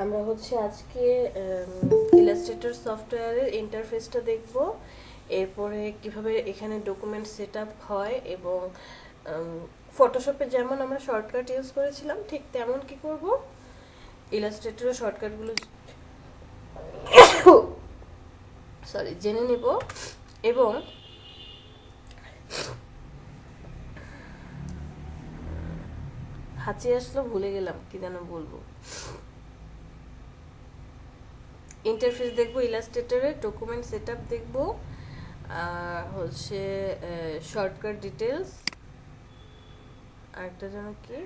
আমরা হচ্ছে আজকে ইলাস্ট্রেটর সফটওয়্যারের ইন্টারফেসটা দেখব, এরপরে কিভাবে এখানে ডকুমেন্ট সেট আপ হয় এবং ফটোশপে যেমন আমরা শর্টকাট ইউজ করেছিলাম ঠিক তেমন কি করব, ইলাস্ট্রেটরের শর্টকাটগুলো জেনে নিব। এবং হাঁচি আসলো, ভুলে গেলাম কি যেন বলবো। ইন্টারফেস দেখবো ইলাস্ট্রেটরের, ডকুমেন্ট সেটআপ দেখবো, আর হচ্ছে শর্টকাট ডিটেলস, আরেকটা যেন কি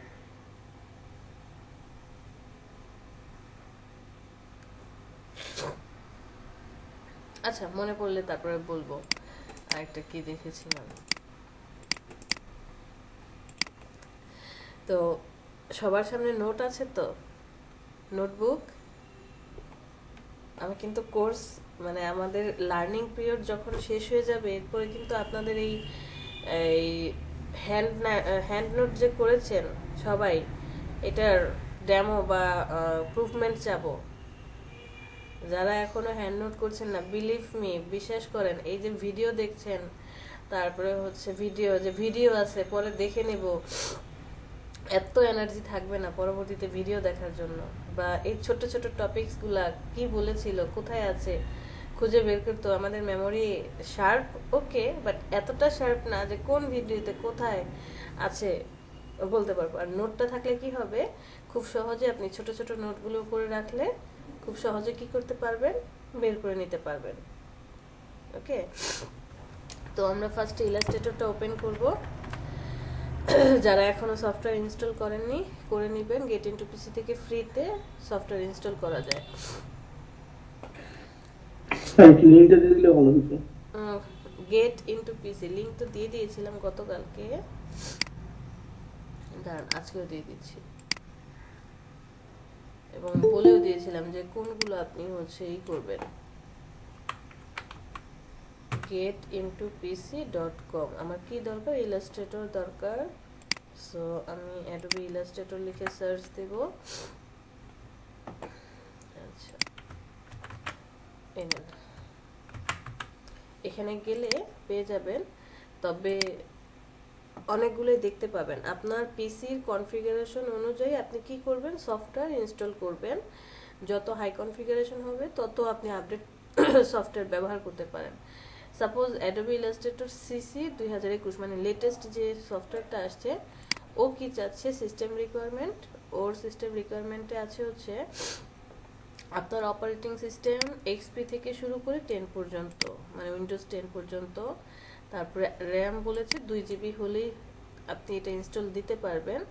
আচ্ছা মনে পড়লে তারপরে বলবো আরেকটা কি দেখেছিলাম। তো সবার সামনে নোট আছে তো, নোটবুক। আমি কিন্তু কোর্স মানে আমাদের লার্নিং পিরিয়ড যখন শেষ হয়ে যাবে এরপরে কিন্তু আপনাদের এই এই হ্যান্ড নোট যে করেছেন সবাই, এটার ডেমো বা প্রুভমেন্ট চাবো। যারা এখনো হ্যান্ড নোট করছেন না, বিলিভ মি, বিশ্বাস করেন, এই যে ভিডিও দেখছেন, তারপরে হচ্ছে ভিডিও আছে পরে দেখে নেব, এত এনার্জি থাকবে না পরবর্তীতে ভিডিও দেখার জন্য, বা এই ছোট ছোট টপিকসগুলা কি বলেছিল কোথায় আছে খুঁজে বের করতে আমাদের মেমোরি শার্প, ওকে, বাট এতটা শার্প না যে কোন ভিডিওতে কোথায় আছে বলতে পারবো। আর নোটটা থাকলে কি হবে, খুব সহজে আপনি ছোট ছোট নোটগুলো করে রাখলে খুব সহজে কি করতে পারবেন, বের করে নিতে পারবেন। ওকে, তো আমরা ফার্স্টে ইলাস্ট্রেটরটা ওপেন করব। যারা এখনো সফটওয়্যার ইনস্টল করেননি করে নেবেন, গেট ইনটু পিসি থেকে ফ্রিতে সফটওয়্যার ইনস্টল করা যায়। লিঙ্কটা দিয়ে দিলে ভালো হতো। গেট ইনটু পিসি লিংক তো দিয়ে দিয়েছিলাম গতকালকে, দাঁড়ান আজকেও দিয়ে দিচ্ছি, এবং বলেও দিয়েছিলাম যে কোনগুলো আপনি হচ্ছে ই করবেন, getintopc.com। আমার কি দরকার, ইলাস্ট্রেটর দরকার। সো আমি অ্যাডোবি ইলাস্ট্রেটর লিখে সার্চ দেব। আচ্ছা, এখানে গেলে পেয়ে যাবেন, তবে অনেকগুলোই দেখতে পাবেন। আপনার পিসির কনফিগারেশন অনুযায়ী আপনি কি করবেন, সফটওয়্যার ইনস্টল করবেন। যত হাই কনফিগারেশন হবে তত আপনি আপডেট সফটওয়্যার ব্যবহার করতে পারেন। সাপোজ অ্যাডোবি ইলাস্ট্রেটর সিসি 2021 মানে লেটেস্ট যে সফটওয়্যারটা আসছে, ও কি চাচ্ছে সিস্টেম রিকোয়ারমেন্ট, ওর সিস্টেম রিকোয়ারমেন্টে আছে হচ্ছে আপনার অপারেটিং সিস্টেম এক্সপি থেকে শুরু করে 10 পর্যন্ত, মানে উইন্ডোজ 10 পর্যন্ত। তারপরে র্যাম বলেছে 2 জিবি হলেই আপনি এটা ইনস্টল দিতে পারবেন।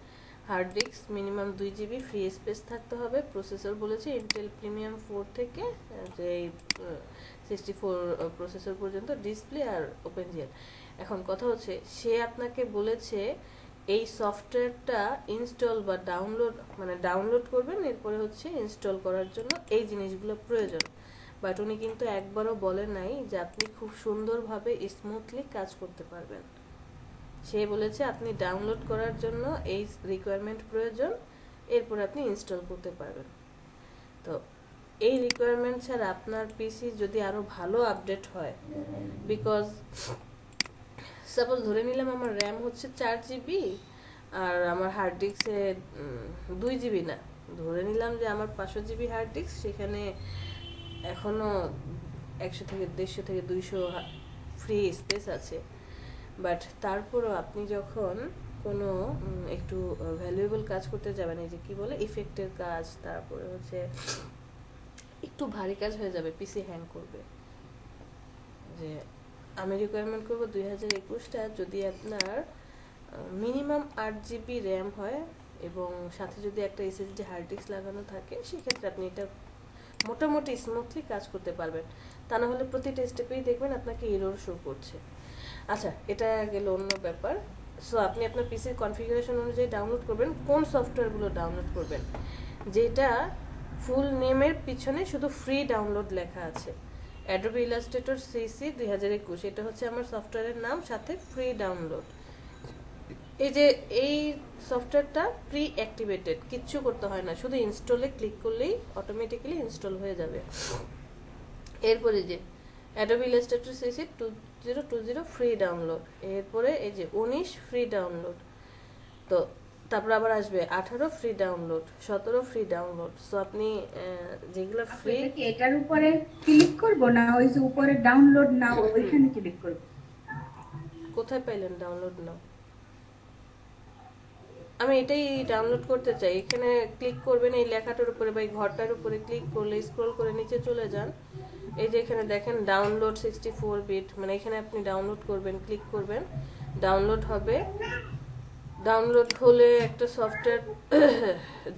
Hard disk minimum 2 GB, free space থাকতে হবে। প্রসেসর বলেছে ইন্টেল প্রিমিয়াম 4 থেকে যে 64 প্রসেসর পর্যন্ত, ডিসপ্লে আর ওপেন জিএল। এখন কথা হচ্ছে সে আপনাকে বলেছে এই সফটওয়্যারটা ইনস্টল বা ডাউনলোড, মানে ডাউনলোড করবেন, এরপরে হচ্ছে ইনস্টল করার জন্য এই জিনিসগুলো প্রয়োজন। বাট উনি কিন্তু একবারও বলে নাই যে আপনি খুব সুন্দরভাবে স্মুথলি কাজ করতে পারবেন। সে বলেছে আপনি ডাউনলোড করার জন্য এই রিকোয়ারমেন্ট প্রয়োজন, এরপর আপনি ইনস্টল করতে পারবেন। তো এই রিকোয়ারমেন্ট ছাড়া আপনার পিসি যদি আরও ভালো আপডেট হয়, বিকজ সাপোজ ধরে নিলাম আমার র্যাম হচ্ছে 4 জিবি আর আমার হার্ড ডিস্কে 2 জিবি না, ধরে নিলাম যে আমার 500 জিবি হার্ড ডিস্ক, সেখানে এখনো 100 থেকে 150 থেকে 200 ফ্রি স্পেস আছে। বাট তারপরও আপনি যখন কোনো একটু ভ্যালুয়েবল কাজ করতে যাবেন, এই যে কি বলে ইফেক্টের কাজ, তারপরে হচ্ছে একটু ভারী কাজ হয়ে যাবে, পিসি হ্যাং করবে। যে আমি রিকোয়ারমেন্ট করবো 2021টা যদি আপনার মিনিমাম 8 জিবি র্যাম হয় এবং সাথে যদি একটা এসএসডি হার্ড ডিস্ক লাগানো থাকে, সেক্ষেত্রে আপনি এটা মোটামুটি স্মুথলি কাজ করতে পারবেন। তা না হলে প্রতিটা স্টেপেই দেখবেন আপনাকে এরর শো করছে। আচ্ছা, এটা গেল অন্য ব্যাপার। সো আপনি আপনার পিসির কনফিগারেশন অনুযায়ী ডাউনলোড করবেন। কোন সফটওয়্যারগুলো ডাউনলোড করবেন, যেটা ফুল নেমের পিছনে শুধু ফ্রি ডাউনলোড লেখা আছে, অ্যাডোবি ইলাস্ট্রেটর সিসি 2021, এটা হচ্ছে আমার সফটওয়্যারের নাম, সাথে ফ্রি ডাউনলোড। এই যে এই সফটওয়্যারটা প্রি অ্যাক্টিভেটেড, কিচ্ছু করতে হয় না, শুধু ইনস্টলে ক্লিক করলেই অটোমেটিক্যালি ইনস্টল হয়ে যাবে। এরপরে যে Adobe Illustrator CC 2020 free download, এরপরে এই যে 19 ফ্রি ডাউনলোড, তো তারপর আবার আসবে 18 free download, 17 free download. So আপনি যেগুলো ফ্রি, এটা কি এটার উপরে ক্লিক করব না ওই যে উপরে ডাউনলোড নাও ওইখানে ক্লিক করব? কোথায় পাইলেন ডাউনলোড নাও? আমি এটাই ডাউনলোড করতে চাই। এখানে ক্লিক করবেন এই লেখাটার উপরে বা এই ঘরটার উপরে ক্লিক করলে স্ক্রল করে নিচে চলে যান। এই যে এখানে দেখেন ডাউনলোড 64 বিট, মানে এখানে আপনি ডাউনলোড করবেন, ক্লিক করবেন, ডাউনলোড হবে। ডাউনলোড হলে একটা সফটওয়্যার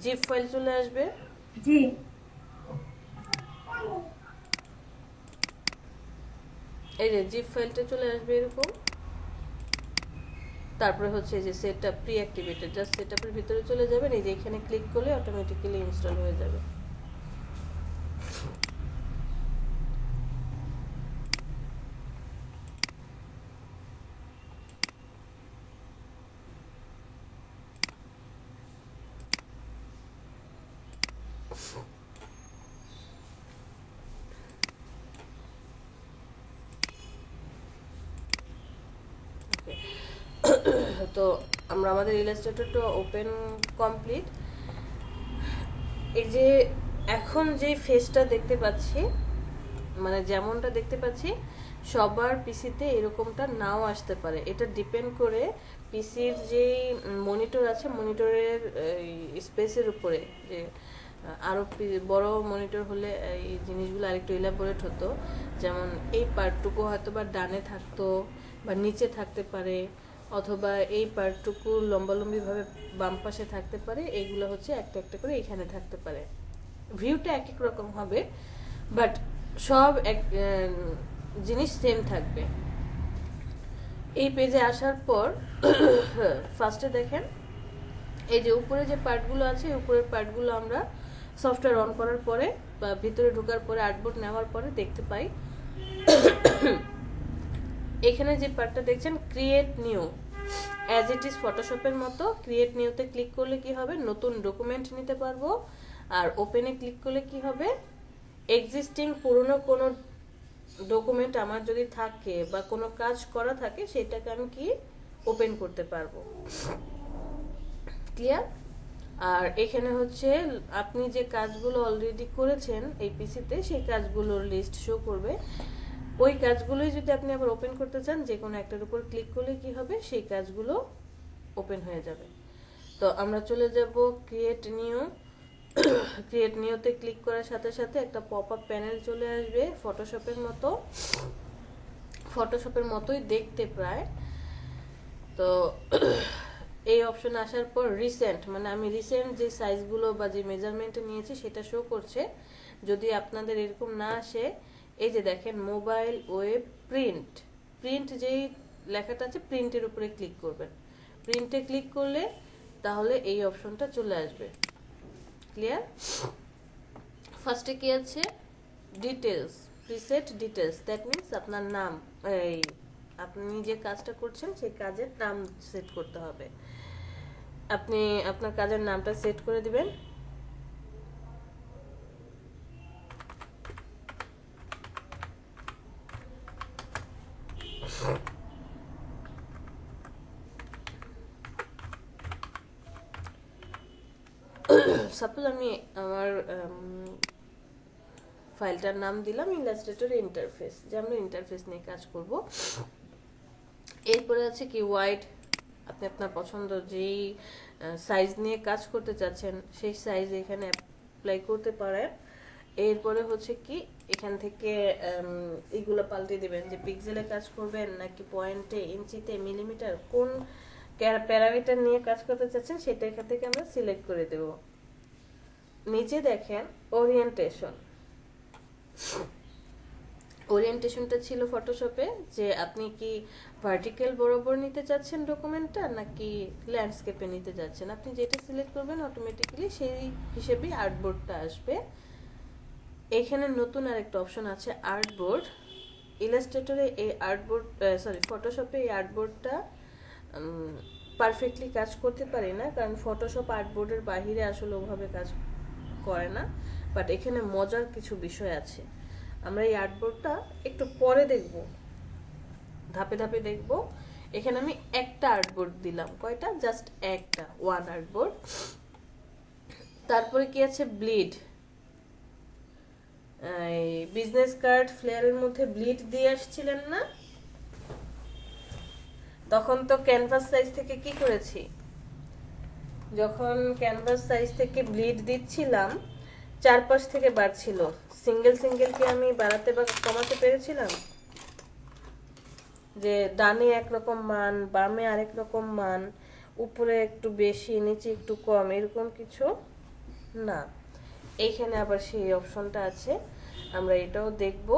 জিপ ফাইল চলে আসবে। জি, এই যে জিপ ফাইলটা চলে আসবে এরকম। তারপরে হচ্ছে যে সেটআপ প্রি অ্যাক্টিভেটেড, জাস্ট সেটআপের ভিতরে চলে যাবেন, এই যে এখানে ক্লিক করলে অটোমেটিক্যালি ইনস্টল হয়ে যাবে। তো আমরা আমাদের ইলাস্ট্রেটরটা ওপেন কমপ্লিট। এই যে এখন যে ফেসটা দেখতে পাচ্ছি, মানে যেমনটা দেখতে পাচ্ছি, সবার পিসিতে এরকমটা নাও আসতে পারে। এটা ডিপেন্ড করে পিসির যে মনিটর আছে, মনিটরের স্পেসের উপরে। যে আরও বড় মনিটর হলে এই জিনিসগুলো আরেকটু ইলাবোরেট হতো, যেমন এই পার্টটুকু হয়তো বা ডানে থাকতো বা নিচে থাকতে পারে, অথবা এই পার্টটুকু লম্বালম্বিভাবে বাম পাশে থাকতে পারে, এইগুলো হচ্ছে একটা একটা করে এখানে থাকতে পারে। ভিউটা এক এক রকম হবে, বাট সব এক জিনিস সেম থাকবে। এই পেজে আসার পর ফার্স্টে দেখেন এই যে উপরে যে পার্টগুলো আছে, উপরের পার্টগুলো আমরা সফটওয়্যার অন করার পরে বা ভিতরে ঢোকার পরে আর্টবোর্ড নেওয়ার পরে দেখতে পাই। এখানে যে পার্টটা দেখছেন create new, as it is ফটোশপের মতো। ক্রিয়েট নিউতে ক্লিক করলে কি হবে, নতুন ডকুমেন্ট নিতে পারবো। আর ওপেনে ক্লিক করলে কি হবে, এক্সিস্টিং পুরনো কোনো ডকুমেন্ট আমার যদি থাকে বা কোনো কাজ করা থাকে সেটাকে আমি কি ওপেন করতে পারবো। ক্লিয়ার? আর এখানে হচ্ছে আপনি যে কাজগুলো অলরেডি করেছেন এই পিসিতে, সেই কাজগুলোর লিস্ট শো করবে। ওই কাজগুলোই যদি আপনি আবার ওপেন করতে চান, যে কোনো একটার উপর ক্লিক করলে কি হবে, সেই কাজগুলো ওপেন হয়ে যাবে। তো আমরা চলে যাব ক্রিয়েট নিউ। ক্রিয়েট নিউতে ক্লিক করার সাথে সাথে একটা পপ আপ প্যানেল চলে আসবে, ফটোশপের মতোই দেখতে প্রায়। তো এই অপশন আসার পর রিসেন্ট, মানে আমি রিসেন্ট যে সাইজগুলো বা যে মেজারমেন্টে নিয়েছি সেটা শো করছে। যদি আপনাদের এরকম না আসে, এই যে দেখেন মোবাইল ওয়েব প্রিন্ট, প্রিন্ট যেই লেখাটা আছে প্রিন্টের উপরে ক্লিক করবেন। প্রিন্টে ক্লিক করলে তাহলে এই অপশনটা চলে আসবে। ক্লিয়ার? ফার্স্টে কি আছে, details, preset details, that means আপনার নাম, এই আপনি যে কাজটা করছেন সেই কাজের নাম সেট করতে হবে। আপনি আপনার কাজের নামটা সেট করে দিবেন। সাপোজ আমি আমার ফাইলটার নাম দিলাম ইলাস্ট্রেটর ইন্টারফেস, যে আমরা ইন্টারফেস নিয়ে কাজ করব। এরপরে আছে কি ওয়াইড, আপনি আপনার পছন্দ যেই সাইজ নিয়ে কাজ করতে চাচ্ছেন সেই সাইজ এখানে অ্যাপ্লাই করতে পারেন। এরপরে হচ্ছে কি এখান থেকে এগুলো পাল্টে দিবেন, যে পিক্সেলে কাজ করবেন নাকি পয়েন্টে, ইঞ্চিতে, মিলিমিটার, কোন প্যারামিটার নিয়ে কাজ করতে চাচ্ছেন সেটা এখান থেকে আমরা সিলেক্ট করে দেব। নিচে দেখেন ওরিয়েন্টেশন, ওরিয়েন্টেশনটা ছিল ফটোশপে যে আপনি কি ভার্টিক্যাল বরাবর নিতে চাচ্ছেন ডকুমেন্টটা নাকি ল্যান্ডস্কেপে নিতে যাচ্ছেন। আপনি যেটা সিলেক্ট করবেন অটোমেটিক্যালি সেই হিসেবেই আর্টবোর্ডটা আসবে। এখানে নতুন আরেকটা অপশন আছে আর্টবোর্ড। ইলাস্ট্রেটরে এই আর্টবোর্ড, ফটোশপে এই আর্টবোর্ডটা পারফেক্টলি কাজ করতে পারি না, কারণ ফটোশপ আর্টবোর্ডের বাইরে আসলে ওভাবে কাজ করে না। বাট এখানে মজার কিছু বিষয় আছে, আমরা এই আর্টবোর্ডটা একটু পরে দেখব, ধাপে ধাপে দেখব। এখানে আমি একটা আর্টবোর্ড দিলাম, কয়টা, জাস্ট একটা, ওয়ান আর্টবোর্ড। তারপরে কি আছে, ব্লিড। এই বিজনেস কার্ড ফ্লেয়ারের মধ্যে ব্লিড দিয়ে আসছিলেন না, তখন তো ক্যানভাস সাইজ থেকে কি করেছি, যখন ক্যানভাস সাইজ থেকে ব্লিড দিচ্ছিলাম চারপাশ থেকে বাড়ছিল, সিঙ্গেল সিঙ্গেল কি আমি বাড়াতে বা কমাতে পেরেছিলাম? যে ডানে একরকম মান, বামে আরেক রকম মান, উপরে একটু বেশি নিচে একটু কম, এরকম কিছু না। এইখানে আবার সেই অপশনটা আছে, আমরা এটাও দেখব।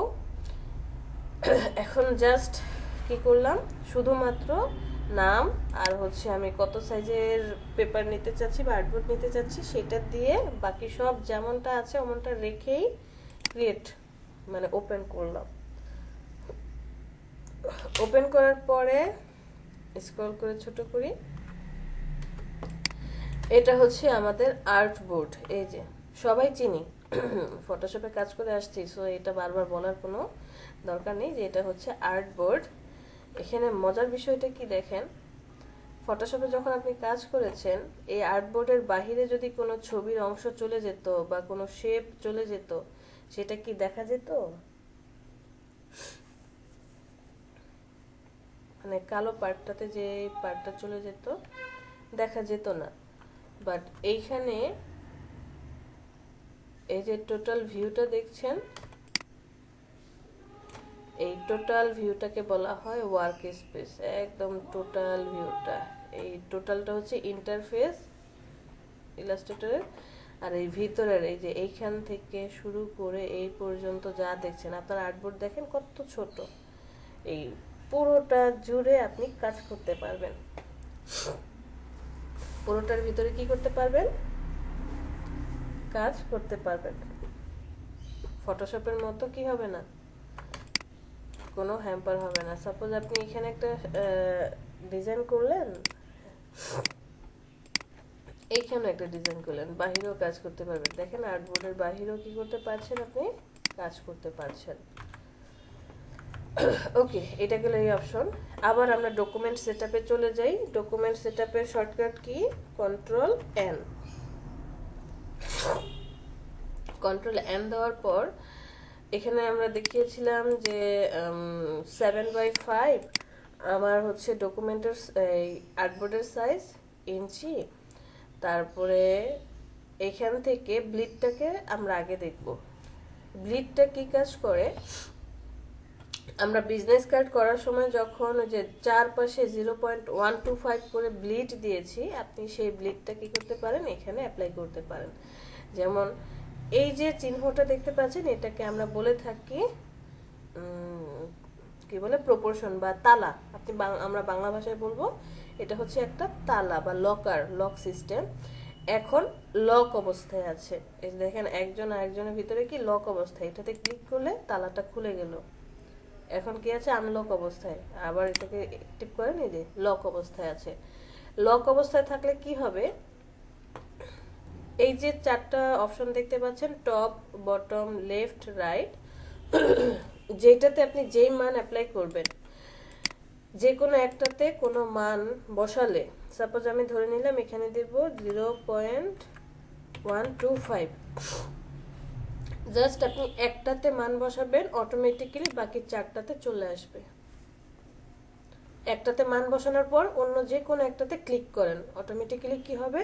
এখন জাস্ট কি করলাম, শুধুমাত্র নাম আর হচ্ছে আমি কত সাইজের পেপার নিতে চাচ্ছি বা আর্টবোর্ড নিতে চাচ্ছি সেটা দিয়ে বাকি সব যেমনটা আছে ওমনটা রেখেই ক্রিয়েট মানে ওপেন করলাম। ওপেন করার পরে স্ক্রল করে ছোট করি, এটা হচ্ছে আমাদের আর্টবোর্ড। এই যে সবাই চিনি, ফটোশপে কাজ করে আসছি, সো এটা বারবার বলার কোনো দরকার নেই যে এটা হচ্ছে আর্টবোর্ড। এখানে মজার বিষয়টা কি দেখেন, ফটোশপে যখন আপনি কাজ করেছেন এই আর্টবোর্ডের বাহিরে যদি কোনো ছবির অংশ চলে যেত বা কোনো শেপ চলে যেত, সেটা কি দেখা যেত? মানে কালো পার্টটাতে যে পার্টটা চলে যেত দেখা যেত না। বাট এইখানে এই যে টোটাল ভিউটা দেখছেন, এই টোটাল ভিউটাকে বলা হয় ওয়ার্ক স্পেস। একদম টোটাল ভিউটা, এই টোটালটা হচ্ছে ইন্টারফেস ইলাস্ট্রেটরের। আর এই ভিতরের এই যে এইখান থেকে শুরু করে এই পর্যন্ত যা দেখছেন, আপনার আর্টবোর্ড দেখেন কত ছোট, এই পুরোটা জুড়ে আপনি কাজ করতে পারবেন। পুরোটার ভিতরে কি করতে পারবেন, কাজ করতে পারবেন। ফটোশপের মতো কি হবে না, কোনো হ্যাম্পার হবে না। সাপোজ আপনি এখানে একটা ডিজাইন করলেন, এইখানে একটা ডিজাইন করলেন, বাহিরেও কাজ করতে পারবেন। দেখেন আর্টবোর্ডের বাহিরেও কি করতে পারছেন, আপনি কাজ করতে পারছেন। ওকে, এটা গেল এই অপশন। আবার আমরা ডকুমেন্ট সেটআপে চলে যাই। Document সেটআপের shortcut key, control N. Control N দেওয়ার পর এখানে আমরা দেখিয়েছিলাম যে 7/5 আমার হচ্ছে ডকুমেন্টের এই আর্টবোর্ডের সাইজ ইঞ্চি। তারপরে এখান থেকে ব্লিডটাকে আমরা আগে দেখব। ব্লিডটা কি কাজ করে, আমরা বিজনেস কার্ড করার সময় যখন যে চারপাশে 0.125 করে ব্লিড দিয়েছি, আপনি সেই ব্লিডটা কি করতে পারেন, এখানে অ্যাপ্লাই করতে পারেন। যেমন এই যে চিহ্নটা দেখতে পাচ্ছেন, এটাকে আমরা বলে থাকি কি বলে, প্রপোর্শন বা তালা। আপনি আমরা বাংলা ভাষায় বলবো এটা হচ্ছে একটা তালা বা লকার, লক সিস্টেম। এখন লক অবস্থায় আছে, এই দেখেন একজন আরেকজনের ভিতরে কি লক অবস্থায়, এটাতে ক্লিক করলে তালাটা খুলে গেল। এখন কি আছে, আনলক অবস্থায়। আবার এটাকে টিপ করেন, এই যে লক অবস্থায় আছে। লক অবস্থায় থাকলে কি হবে, এই যে চারটা অপশন দেখতে পাচ্ছেন, টপ, বটম, লেফট, রাইট, যেটাতে আপনি যেই মান অ্যাপ্লাই করবেন, যে কোনো একটাতে কোনো মান বসালে, সাপোজ আমি ধরে নিলাম এখানে দেব 0.125, জাস্ট আপনি একটাতে মান বসাবেন, অটোমেটিক্যালি বাকি চারটাতে চলে আসবে। একটাতে মান বসানোর পর অন্য যে কোনো একটাতে ক্লিক করেন, অটোমেটিক্যালি কি হবে,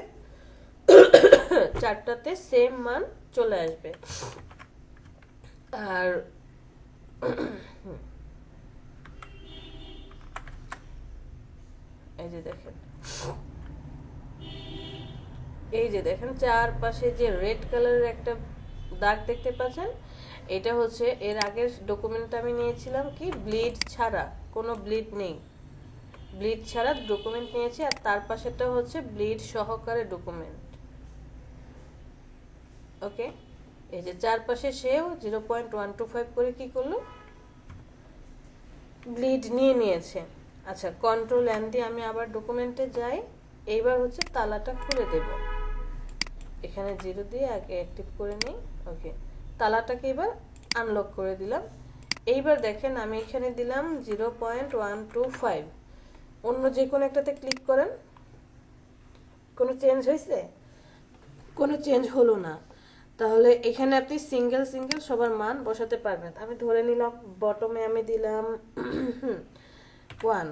চারটাতে সেম মান চলে আসবে। আর এই যে দেখেন, এই যে দেখেন চারপাশে যে রেড কালারের একটা দাগ দেখতে পাচ্ছেন, এটা হচ্ছে এর আগের ডকুমেন্টটা আমি নিয়েছিলাম কি ব্লিড ছাড়া, কোনো ব্লিড নেই, ব্লিড ছাড়া ডকুমেন্ট নিয়েছি। আর তার পাশেরটা হচ্ছে ব্লিড সহকারে ডকুমেন্ট। ওকে, এই যে চারপাশে সেও 0.125 করে কি করলো, ব্লিড নিয়ে নিয়েছে। আচ্ছা, কন্ট্রোল এন দিয়ে আমি আবার ডকুমেন্টে যাই। এইবার হচ্ছে তালাটা খুলে দেব। এখানে 0 দিয়ে আগে অ্যাক্টিভ করে নিই। ওকে, তালাটাকে এবার আনলক করে দিলাম। এইবার দেখেন আমি এখানে দিলাম 0.125। অন্য যে কোনো একটাতে ক্লিক করেন। কোনো চেঞ্জ হয়েছে? কোনো চেঞ্জ হলো না। তাহলে এখানে আপনি সিঙ্গেল সিঙ্গেল সবার মান বসাতে পারবেন। আমি ধরে নিলাম বটমে আমি দিলাম 1,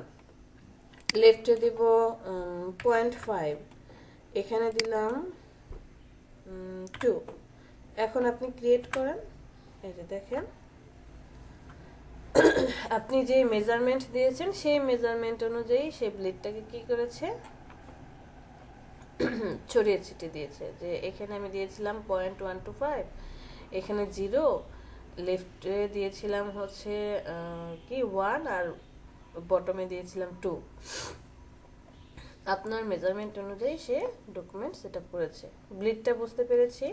লেফটে দিব 0.5, এখানে দিলাম 2। এখন আপনি ক্রিয়েট করেন। এই যে দেখেন আপনি যে মেজারমেন্ট দিয়েছেন সেই মেজারমেন্ট অনুযায়ী সেই ব্লেডটাকে কি করেছে, ছড়িয়ে ছিটিয়ে দিয়েছে। যে এখানে আমি দিয়েছিলাম 0.125, এখানে 0, লেফটে দিয়েছিলাম হচ্ছে কি 1, আর বটমে দিয়েছিলাম 2। আপনার মেজারমেন্ট অনুযায়ী সে ডকুমেন্ট সেট আপ করেছে। ব্লিডটা বুঝতে পেরেছি।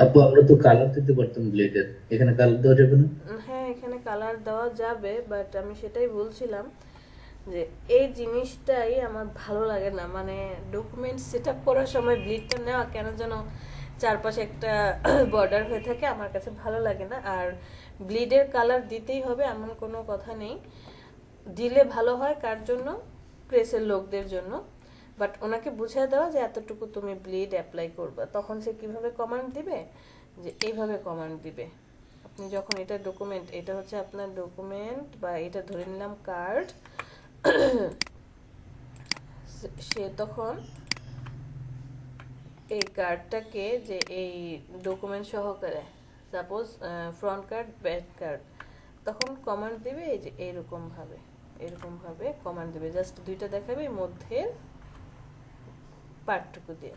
আপু আমরা তো কালার দিতে পারতাম ব্লেডের, এখানে কালার দেওয়া যাবে না? হ্যাঁ, এখানে কালার দেওয়া যাবে, বাট আমি সেটাই বলছিলাম যে এই জিনিসটাই আমার ভালো লাগে না। মানে ডকুমেন্ট সেট আপ করার সময় ব্লিডটা নেওয়া কেন যেন চারপাশে একটা বর্ডার হয়ে থাকে, আমার কাছে ভালো লাগে না। আর ব্লিডের কালার দিতেই হবে এমন কোনো কথা নেই। দিলে ভালো হয় কার জন্য? প্রেসের লোকদের জন্য। বাট ওনাকে বুঝিয়ে দেওয়া যে এতটুকু তুমি ব্লিড অ্যাপ্লাই করবে, তখন সে কিভাবে কমান্ড দিবে, যে এইভাবে কমান্ড দিবে। আপনি যখন এটা ডকুমেন্ট, এটা হচ্ছে আপনার ডকুমেন্ট বা এটা ধরে নিলাম কার্ড, সে তখন এই কার্ডটাকে যে এই ডকুমেন্ট সহকারে, suppose front card back card, তখন কমান্ড দিবে এই যে এরকম ভাবে কমান্ড দিবে। জাস্ট দুইটা দেখাবে মধ্যের পার্টটুকু দিয়ে।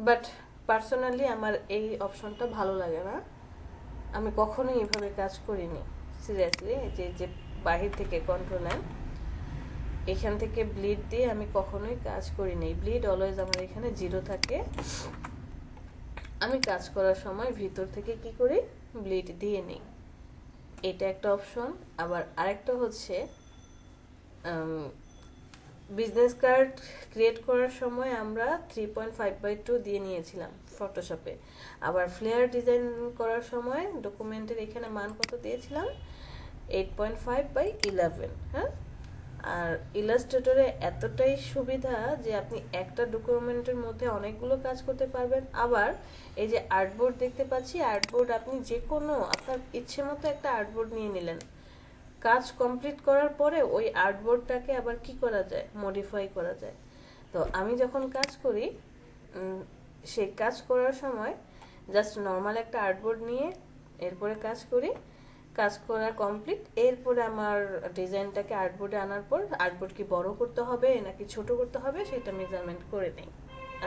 বাট পার্সোনালি আমার এই অপশনটা ভালো লাগে না। আমি কখনোই এভাবে কাজ করিনি সিরিয়াসলি। যে বাহির থেকে কন্ট্রোল নেন, এখান থেকে ব্লিড দিয়ে আমি কখনোই কাজ করিনি। ব্লিড অলওয়েজ আমার এখানে 0 থাকে। আমি কাজ করার সময় ভিতর থেকে কি করি, ব্লিড দিয়ে নিই। এটা একটা অপশন। আবার আরেকটা হচ্ছে বিজনেস কার্ড ক্রিয়েট করার সময় আমরা 3.5/2 দিয়ে নিয়েছিলাম ফটোশপে। আবার ফ্লেয়ার ডিজাইন করার সময় ডকুমেন্টের এখানে মান কত দিয়েছিলাম, 8.5/11। হ্যাঁ, আর ইলাস্ট্রেটরে এতটাই সুবিধা যে আপনি একটা ডকুমেন্টের মধ্যে অনেকগুলো কাজ করতে পারবেন। আবার এই যে আর্টবোর্ড দেখতে পাচ্ছি, আর্টবোর্ড আপনি যে কোনো আপনার ইচ্ছে মতো একটা আর্টবোর্ড নিয়ে নিলেন, কাজ কমপ্লিট করার পরে ওই আর্টবোর্ডটাকে আবার কি করা যায়, মডিফাই করা যায়। তো আমি যখন কাজ করি, সেই কাজ করার সময় জাস্ট নর্মাল একটা আর্টবোর্ড নিয়ে এরপরে কাজ করি। কাজ করা কমপ্লিট, এরপরে আমার ডিজাইনটাকে আর্টবোর্ডে আনার পর আর্টবোর্ড কি বড় করতে হবে নাকি ছোট করতে হবে সেটা মেজারমেন্ট করে নেই।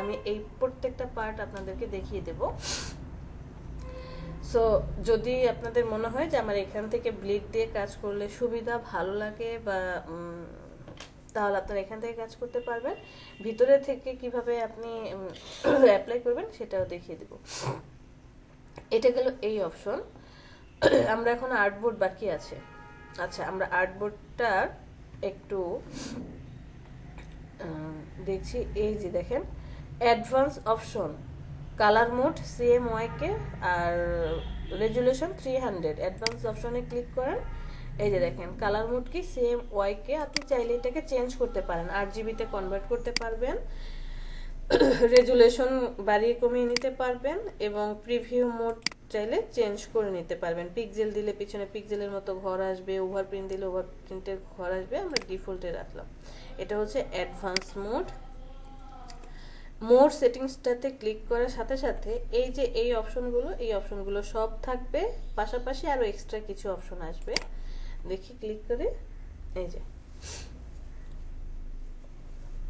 আমি এই প্রত্যেকটা পার্ট আপনাদেরকে দেখিয়ে দেব। সো যদি আপনাদের মনে হয় যে আমার এখান থেকে ব্লিড দিয়ে কাজ করলে সুবিধা ভালো লাগে, বা তাহলে আপনারা এখান থেকে কাজ করতে পারবেন। ভিতরে থেকে কিভাবে আপনি অ্যাপ্লাই করবেন সেটাও দেখিয়ে দেব। এটা গেল এই অপশন। আমরা এখন আর্টবোর্ড বাকি আছে। আচ্ছা, আমরা আর্টবোর্ডটার একটু দেখছি। এই যে দেখেন advance option, colour mode CMYK আর রেজুলেশন 300, অ্যাডভান্স অপশনে ক্লিক করেন। এই যে দেখেন কালার মোড কি CMYK, আপনি চাইলে এটাকে চেঞ্জ করতে পারেন, RGB-তে কনভার্ট করতে পারবেন, রেজুলেশন বাড়িয়ে কমিয়ে নিতে পারবেন, এবং প্রিভিউ মোড চাইলে চেঞ্জ করে নিতে পারবেন। পিক্সেল দিলে পিছনে পিক্সেলের মতো ঘর আসবে, ওভারপ্রিন্ট দিলে ওভারপ্রিন্টের ঘর আসবে। আমরা ডিফল্টে রাখলাম। এটা হচ্ছে অ্যাডভান্স মোড। মোর সেটিংসটাতে ক্লিক করার সাথে সাথে এই যে এই অপশনগুলো সব থাকবে, পাশাপাশি আরো এক্সট্রা কিছু অপশন আসবে। দেখি ক্লিক করে, এই যে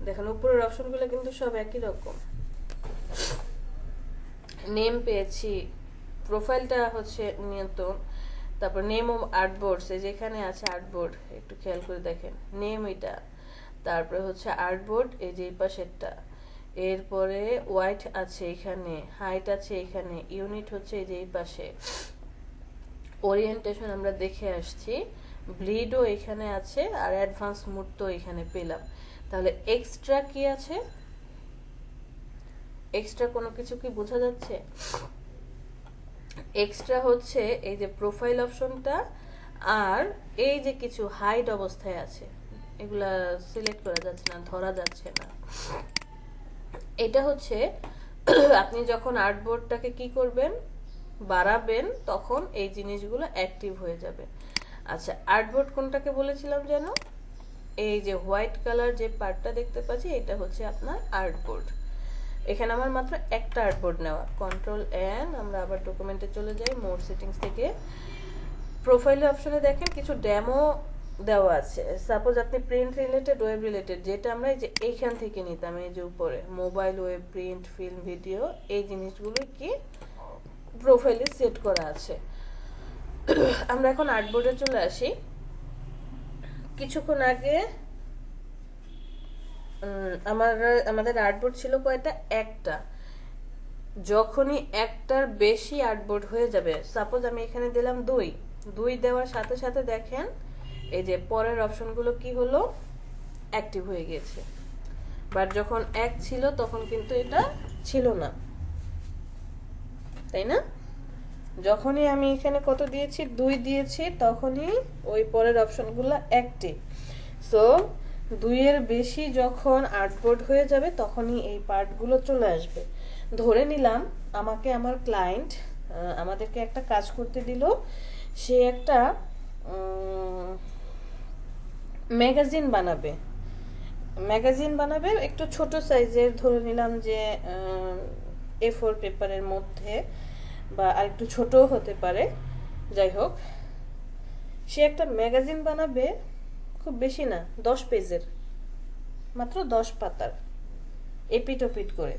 দেখেন উপরের অপশনগুলো কিন্তু সব একই রকম। নেম পেয়েছি, প্রোফাইলটা হচ্ছে নিয়ন্ত্রণ, তারপর নেম অফ আর্টবোর্ডস, যেখানে আছে আর্টবোর্ড একটু খেয়াল করে দেখেন, নেম এটা, তারপরে হচ্ছে আর্টবোর্ড এই যে এই পাশেরটা, এরপরে ওয়াইট আছে এখানে, হাইট আছে এখানে, ইউনিট হচ্ছে এই যে এই পাশে, ওরিয়েন্টেশন আমরা দেখে আসছি, ব্লিডও এখানে আছে, আর অ্যাডভান্স মুড তো এখানে পেলাম। তাহলে এক্সট্রা কি আছে? এক্সট্রা কোনো কিছু কি বোঝা যাচ্ছে? এক্সট্রা হচ্ছে এই যে প্রোফাইল অপশনটা, আর এই যে কিছু হাইড অবস্থায় আছে, এগুলা সিলেক্ট করা যাচ্ছে না, ধরা যাচ্ছে না। এটা হচ্ছে আপনি যখন আর্টবোর্ডটাকে কি করবেন, বাড়াবেন, তখন এই জিনিসগুলো অ্যাক্টিভ হয়ে যাবে। আচ্ছা, আর্টবোর্ড কোনটাকে বলেছিলাম যেন? এই যে হোয়াইট কালার যে পার্টটা দেখতে পাচ্ছি, এটা হচ্ছে আপনার আর্টবোর্ড। এখানে আমার মাত্র একটা আর্টবোর্ড নেওয়া। কন্ট্রোল এন, আমরা আবার ডকুমেন্টে চলে যাই, মোর সেটিংস থেকে প্রোফাইল অপশনে দেখেন কিছু ডেমো দেওয়া আছে। সাপোজ আপনি প্রিন্ট রিলেটেড, ওয়েব রিলেটেড, যেটা আমরা এই যে এইখান থেকে নিতাম, এই যে উপরে mobile, web, print, film, video, এই জিনিসগুলো কি প্রোফাইলে সেট করা আছে। আমরা এখন আর্টবোর্ডে চলে আসি। কিছুক্ষণ আগে আমাদের আর্টবোর্ড ছিল কয়টা? একটা। যখনই একটার বেশি আর্টবোর্ড হয়ে যাবে, সাপোজ আমি এখানে দিলাম 2 দেওয়ার সাথে সাথে দেখেন এই যে পরের অপশনগুলো কি হলো, অ্যাক্টিভ হয়ে গেছে। বাট যখন 1 ছিল তখন কিন্তু এটা ছিল না, তাই না? যখনই আমি এখানে কত দিয়েছি, 2 দিয়েছি, তখনই ওই পরের অপশনগুলো অ্যাক্টিভ। সো 2-এর বেশি যখন আর্টবোর্ড হয়ে যাবে তখনই এই পার্টগুলো চলে আসবে। ধরে নিলাম আমাকে আমার ক্লায়েন্ট আমাদেরকে একটা কাজ করতে দিল, সে একটা ম্যাগাজিন বানাবে একটু ছোট সাইজের, ধরে নিলাম যে A4 পেপারের মধ্যে, বা আরেকটু ছোটও হতে পারে, যাই হোক। সে একটা ম্যাগাজিন বানাবে, খুব বেশি না, 10 পেজের, মাত্র 10 পাতার, এপিট ওপিট করে,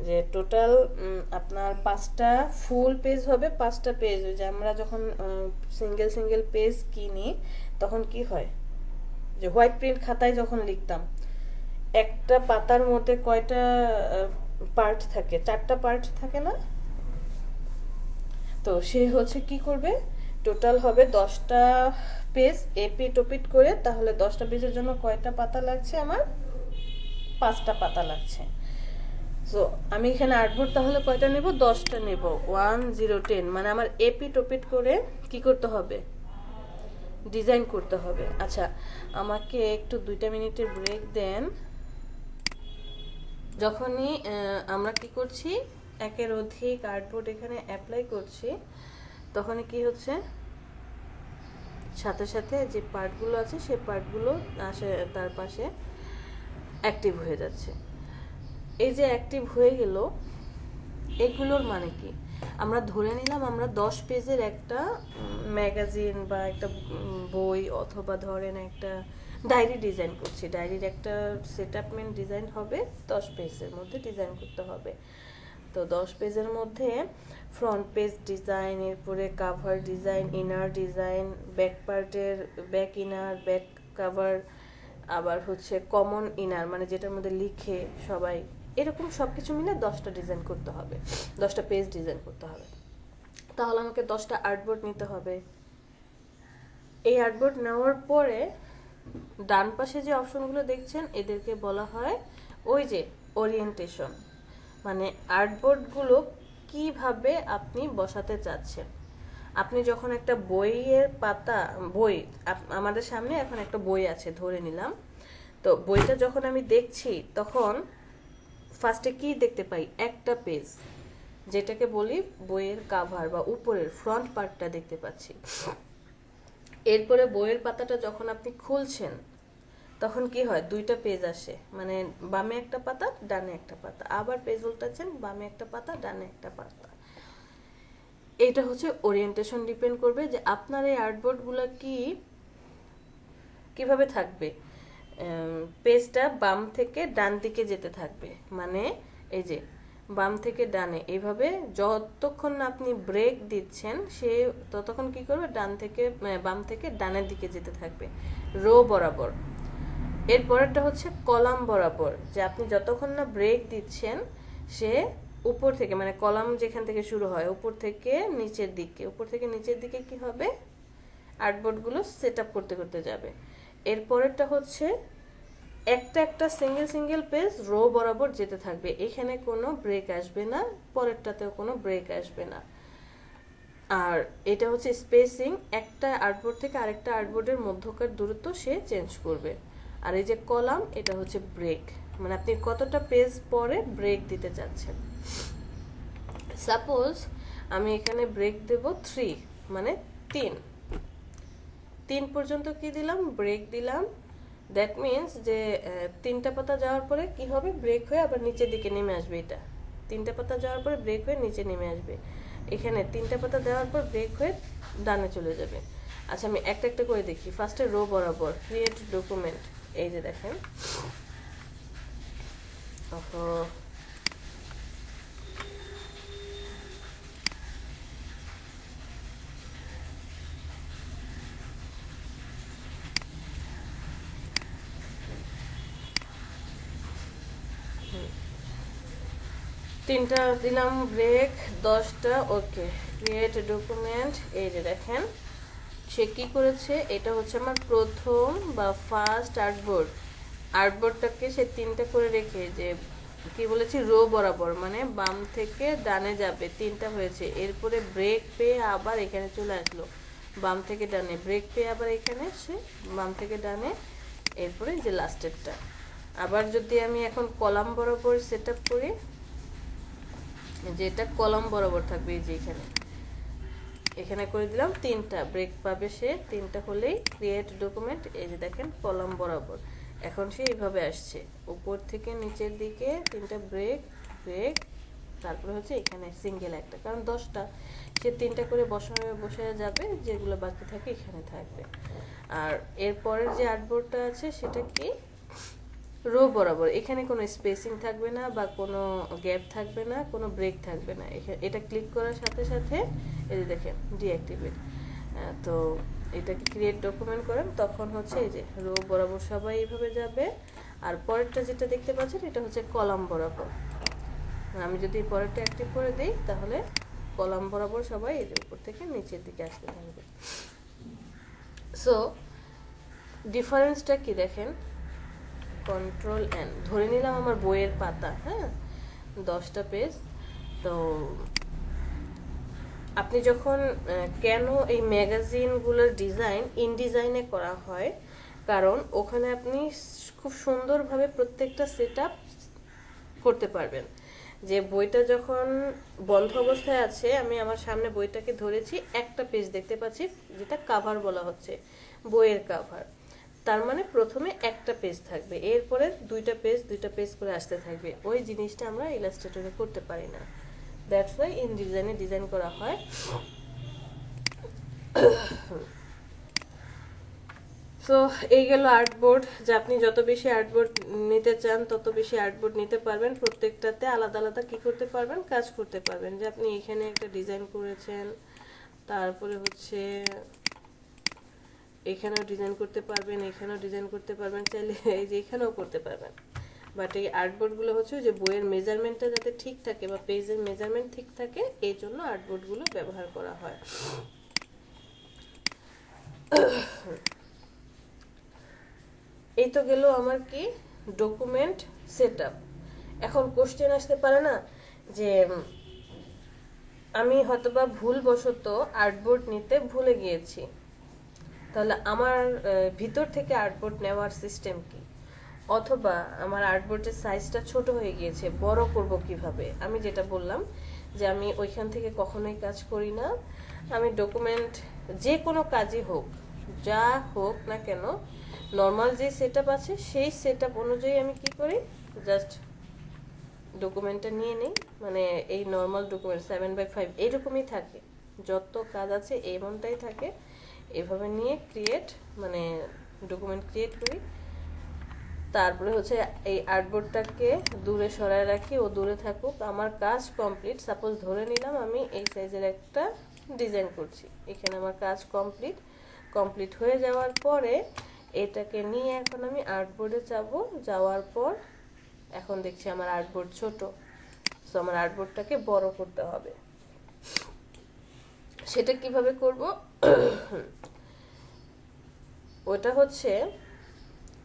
যে টোটাল আপনার 5টা ফুল পেজ হবে, 5টা পেজ। ওই যে আমরা যখন সিঙ্গেল পেজ কিনি তখন কি হয়, যে হোয়াইট প্রিন্ট খাতায় যখন লিখতাম, একটা পাতার মধ্যে কয়টা পার্ট থাকে? 4টা পার্ট থাকে না? তো সে হচ্ছে কি করবে, টোটাল হবে 10টা পেজ, এপিট ওপিট করে। তাহলে 10টা পেজের জন্য কয়টা পাতা লাগছে আমার? 5টা পাতা লাগছে। সো আমি এখানে আর্টবোর্ড তাহলে কয়টা নেব? 10টা নেব। 1 0 10, মানে আমার এপিট ওপিট করে কি করতে হবে, ডিজাইন করতে হবে। আচ্ছা, আমাকে একটু 2টা মিনিটের ব্রেক দেন। যখনই আমরা কি করছি, একের অধিক আর্টবোর্ড এখানে অ্যাপ্লাই করছি, তখনই কি হচ্ছে, সাথে সাথে যে পার্টগুলো আছে সেই পার্টগুলো আসে তার পাশে অ্যাক্টিভ হয়ে যাচ্ছে। এই যে অ্যাক্টিভ হয়ে গেল, এগুলোর মানে কি? আমরা ধরে নিলাম আমরা 10 পেজের একটা ম্যাগাজিন বা একটা বই, অথবা ধরেন একটা ডায়েরি ডিজাইন করছি। ডায়েরির একটা সেটআপমেন্ট ডিজাইন হবে, 10 পেজের মধ্যে ডিজাইন করতে হবে। তো 10 পেজের মধ্যে ফ্রন্ট পেজ ডিজাইন, এরপরে cover design, inner design, back পার্টের ব্যাক ইনার, ব্যাক কাভার, আবার হচ্ছে কমন ইনার, মানে যেটার মধ্যে লিখে সবাই, এরকম সব কিছু মিলে 10টা ডিজাইন করতে হবে, 10টা পেজ ডিজাইন করতে হবে। তাহলে আমাকে 10টা আর্টবোর্ড নিতে হবে। এই আর্টবোর্ড নেওয়ার পরে ডান পাশে যে অপশনগুলো দেখছেন, এদেরকে বলা হয় ওই যে ওরিয়েন্টেশন, মানে আর্টবোর্ডগুলো কিভাবে আপনি বসাতে চাচ্ছেন। আপনি যখন একটা বইয়ের পাতা, আমাদের সামনে এখন একটা বই আছে ধরে নিলাম, তো বইটা যখন আমি দেখছি তখন ফার্স্টে কি দেখতে পাই, একটা পেজ, যেটাকে বলি বইয়ের কাভার বা উপরের ফ্রন্ট পার্টটা দেখতে পাচ্ছি। এরপরে বইয়ের পাতাটা যখন আপনি খুলছেন তখন কি হয়, 2টা পেজ আসে, মানে বামে একটা পাতা, ডানে একটা পাতা, আবার পেজ উল্টাচ্ছেন, বামে একটা পাতা, ডানে একটা পাতা। এটা হচ্ছে ওরিয়েন্টেশন, ডিপেন্ড করবে যে আপনার এই আর্টবোর্ডগুলো কিভাবে থাকবে। পেজটা বাম থেকে ডান দিকে যেতে থাকবে, মানে এই যে বাম থেকে ডানে, এইভাবে যতক্ষণ না আপনি ব্রেক দিচ্ছেন সে ততক্ষণ কি করবে, বাম থেকে ডানের দিকে যেতে থাকবে, রো বরাবর। এরপরেরটা হচ্ছে কলাম বরাবর, যে আপনি যতক্ষণ না ব্রেক দিচ্ছেন সে উপর থেকে, মানে কলাম যেখান থেকে শুরু হয় উপর থেকে নিচের দিকে, উপর থেকে নিচের দিকে কি হবে, আর্টবোর্ডগুলো সেট আপ করতে করতে যাবে। এরপরেরটা হচ্ছে একটা একটা সিঙ্গেল সিঙ্গেল পেজ রো বরাবর যেতে থাকবে, এখানে কোনো ব্রেক আসবে না, পরেরটাতেও কোনো ব্রেক আসবে না। আর এটা হচ্ছে স্পেসিং, একটা আর্টবোর্ড থেকে আরেকটা আর্টবোর্ডের মধ্যকার দূরত্ব সে চেঞ্জ করবে। আর এই যে কলাম, এটা হচ্ছে ব্রেক, মানে আপনি কতটা পেজ পরে ব্রেক দিতে চাচ্ছেন। সাপোজ আমি এখানে ব্রেক দেব 3, মানে 3 পর্যন্ত কি দিলাম, ব্রেক দিলাম। দ্যাট মিনস যে 3টা পাতা যাওয়ার পরে কি হবে, ব্রেক হয়ে আবার নিচের দিকে নেমে আসবে। এটা 3টা পাতা যাওয়ার পরে ব্রেক হয়ে নিচে নেমে আসবে। এখানে 3টা পাতা দেওয়ার পর ব্রেক হয়ে ডানে চলে যাবে। আচ্ছা আমি একটা একটা করে দেখি। ফার্স্টে রো বরাবর ক্রিয়েট ডকুমেন্ট, এই যে দেখেন, ওহো, তিনটা দিলাম ব্রেক, 10টা ওকে। ক্রিয়েট ডকুমেন্ট, এই যে দেখেন সে কি করেছে, এটা হচ্ছে আমার প্রথম বা ফার্স্ট আর্টবোর্ড। আর্টবোর্ডটাকে সে 3টা করে রেখে, যে কি বলেছি, রো বরাবর, মানে বাম থেকে ডানে যাবে, 3টা হয়েছে। এরপরে ব্রেক পেয়ে আবার এখানে চলে আসলো, বাম থেকে ডানে, ব্রেক পেয়ে আবার এখানে সে বাম থেকে ডানে। এরপরে যে লাস্টেরটা। আবার যদি আমি এখন কলাম বরাবর সেট আপ করি, যেটা কলাম বরাবর থাকবে, এই যে এখানে এখানে করে দিলাম 3টা, ব্রেক পাবে সে 3টা হলেই। ক্রিয়েট ডকুমেন্ট, এই যে দেখেন কলাম বরাবর, এখন সে এইভাবে আসছে উপর থেকে নিচের দিকে, 3টা ব্রেক, ব্রেক, তারপরে হচ্ছে এখানে সিঙ্গেল একটা, কারণ 10টা সে 3টা করে বসে যাবে, যেগুলো বাকি থাকে এখানে থাকবে। আর এরপরের যে আর্টবোর্ডটা আছে সেটা কি, রো বরাবর, এখানে কোনো স্পেসিং থাকবে না বা কোনো গ্যাপ থাকবে না, কোনো ব্রেক থাকবে না। এটা ক্লিক করার সাথে সাথে এই যে দেখেন ডিঅ্যাক্টিভেট। তো এটাকে ক্রিয়েট ডকুমেন্ট করেন, তখন হচ্ছে এই যে রো বরাবর সবাই এইভাবে যাবে। আর পরেরটা যেটা দেখতে পাচ্ছেন এটা হচ্ছে কলাম বরাবর। আমি যদি পরেরটা অ্যাক্টিভ করে দিই তাহলে কলাম বরাবর সবাই এর উপর থেকে নিচের দিকে আসতে থাকবে। সো ডিফারেন্সটা কি দেখেন, কন্ট্রোল এন, ধরে নিলাম আমার বইয়ের পাতা, হ্যাঁ 10টা পেজ। তো আপনি যখন কেন এই ম্যাগাজিনগুলোর ডিজাইন ইনডিজাইনে করা হয়, কারণ ওখানে আপনি খুব সুন্দরভাবে প্রত্যেকটা সেট আপ করতে পারবেন। যে বইটা যখন বন্ধ অবস্থায় আছে, আমি আমার সামনে বইটাকে ধরেছি, একটা পেজ দেখতে পাচ্ছি যেটা কাভার বলা হচ্ছে, বইয়ের কাভার। তার মানে প্রথমে একটা পেজ থাকবে, এরপরে দুইটা পেজ করে আসতে থাকবে। ওই জিনিসটা আমরা ইলাস্ট্রেটরে করতে পারি না, দ্যাটস ওয়াই ইনডিজাইনে ডিজাইন করা হয়। সো এই গেল আর্টবোর্ড, যে আপনি যত বেশি আর্টবোর্ড নিতে চান তত বেশি আর্টবোর্ড নিতে পারবেন, প্রত্যেকটাতে আলাদা আলাদা কি করতে পারবেন, কাজ করতে পারবেন। যে আপনি এখানে একটা ডিজাইন করেছেন, তারপরে হচ্ছে এখানেও ডিজাইন করতে পারবেন, এখানেও ডিজাইন করতে পারবেন, চাইলে এই যে এখানেও করতে পারবেন। বাট এই আর্টবোর্ডগুলো হচ্ছে যে বইয়ের মেজারমেন্টটা যাতে ঠিক থাকে বা পেজের মেজারমেন্ট ঠিক থাকে, এই জন্য আর্টবোর্ডগুলো ব্যবহার করা হয়। এই তো গেল আমার কি, ডকুমেন্ট সেটআপ। এখন কোশ্চেন আসতে পারে না যে আমি হয়তোবা ভুলবশত আর্টবোর্ড নিতে ভুলে গিয়েছি, তাহলে আমার ভিতর থেকে আর্টবোর্ড নেওয়ার সিস্টেম কি, অথবা আমার আর্টবোর্ডের সাইজটা ছোট হয়ে গিয়েছে, বড় করব কিভাবে। আমি যেটা বললাম যে আমি ওইখান থেকে কখনোই কাজ করি না। আমি ডকুমেন্ট যে কোনো কাজই হোক, যা হোক না কেন, নর্মাল যে সেটআপ আছে সেই সেটআপ অনুযায়ী আমি কি করি, জাস্ট ডকুমেন্টটা নিয়ে নিই, মানে এই নর্মাল ডকুমেন্ট 7/5 এইরকমই থাকে, যত কাজ আছে এমনটাই থাকে। এভাবে নিয়ে ক্রিয়েট, মানে ডকুমেন্ট ক্রিয়েট করি। তারপরে হচ্ছে এই আর্টবোর্ডটাকে দূরে সরায় রাখি, ও দূরে থাকুক, আমার কাজ কমপ্লিট। সাপোজ ধরে নিলাম আমি এই সাইজের একটা ডিজাইন করছি, এখানে আমার কাজ কমপ্লিট হয়ে যাওয়ার পরে এটাকে নিয়ে এখন আমি আর্টবোর্ডে যাব। যাওয়ার পর এখন দেখছি আমার আর্টবোর্ড ছোট, সো আমার আর্টবোর্ডটাকে বড় করতে হবে। সেটা কিভাবে করব? ওটা হচ্ছে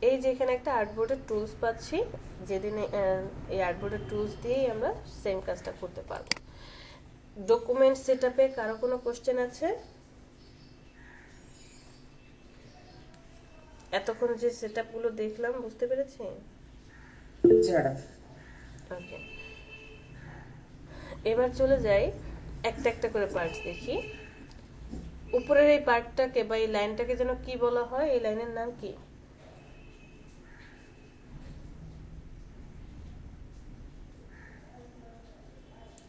এই যে এখানে একটা আর্টবোর্ডের টুলস পাচ্ছি, যেদিন এই আর্টবোর্ডের টুলস দিয়েই আমরা সেম কাজটা করতে পারবো। ডকুমেন্ট সেটআপে কারো কোনো কোশ্চেন আছে? এতক্ষণ যে সেটআপগুলো দেখলাম বুঝতে পেরেছি? ওকে, এবার চলে যাই একটা একটা করে পার্টস দেখি। উপরের এই পার্টটাকে বা এই লাইনটাকে যেন কি বলা হয়? এই লাইনের নাম কি?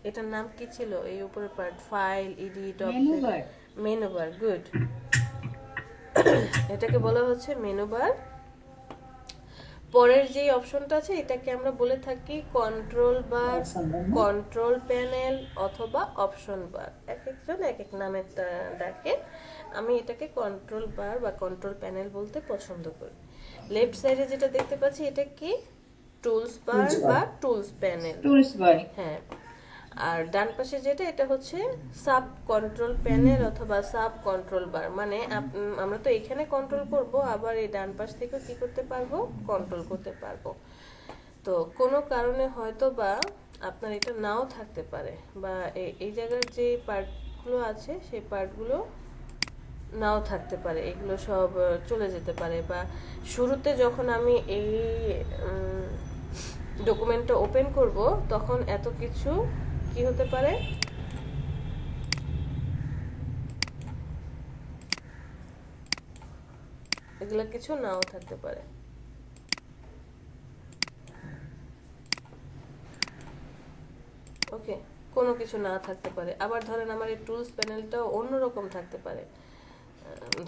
এটার নাম কি ছিল? এই উপরের part, file, edit, menu bar. Menu bar. Good, এটাকে বলা হচ্ছে মেনু বার। পরের যে অপশনটা আছে এটাকে আমরা বলে থাকি কন্ট্রোল বার, কন্ট্রোল প্যানেল অথবা অপশন বার। এক একজন এক এক নামে ডাকে। আমি এটাকে কন্ট্রোল বার বা কন্ট্রোল প্যানেল বলতে পছন্দ করি। লেফট সাইডে যেটা দেখতে পাচ্ছি এটা কি? টুলস বার বা টুলস প্যানেল। টুলস বার। হ্যাঁ, আর ডান পাশে যেটা এটা হচ্ছে সাব কন্ট্রোল প্যানেল অথবা সাব কন্ট্রোল বার। মানে আমরা তো এখানে কন্ট্রোল করব, আবার এই ডান পাশ থেকেও কি করতে পারবো? কন্ট্রোল করতে পারবো। তো কোনো কারণে হয়তো বা আপনার এটা নাও থাকতে পারে, বা এই জায়গার যে পার্টগুলো আছে সেই পার্টগুলো নাও থাকতে পারে, এগুলো সব চলে যেতে পারে। বা শুরুতে যখন আমি এই ডকুমেন্টটা ওপেন করব তখন এত কিছু কি হতে পারে? এগুলো কিছু নাও থাকতে পারে। ওকে, কোনো কিছু না থাকতে পারে। আবার ধরেন আমার এই টুলস প্যানেলটাও অন্যরকম থাকতে পারে,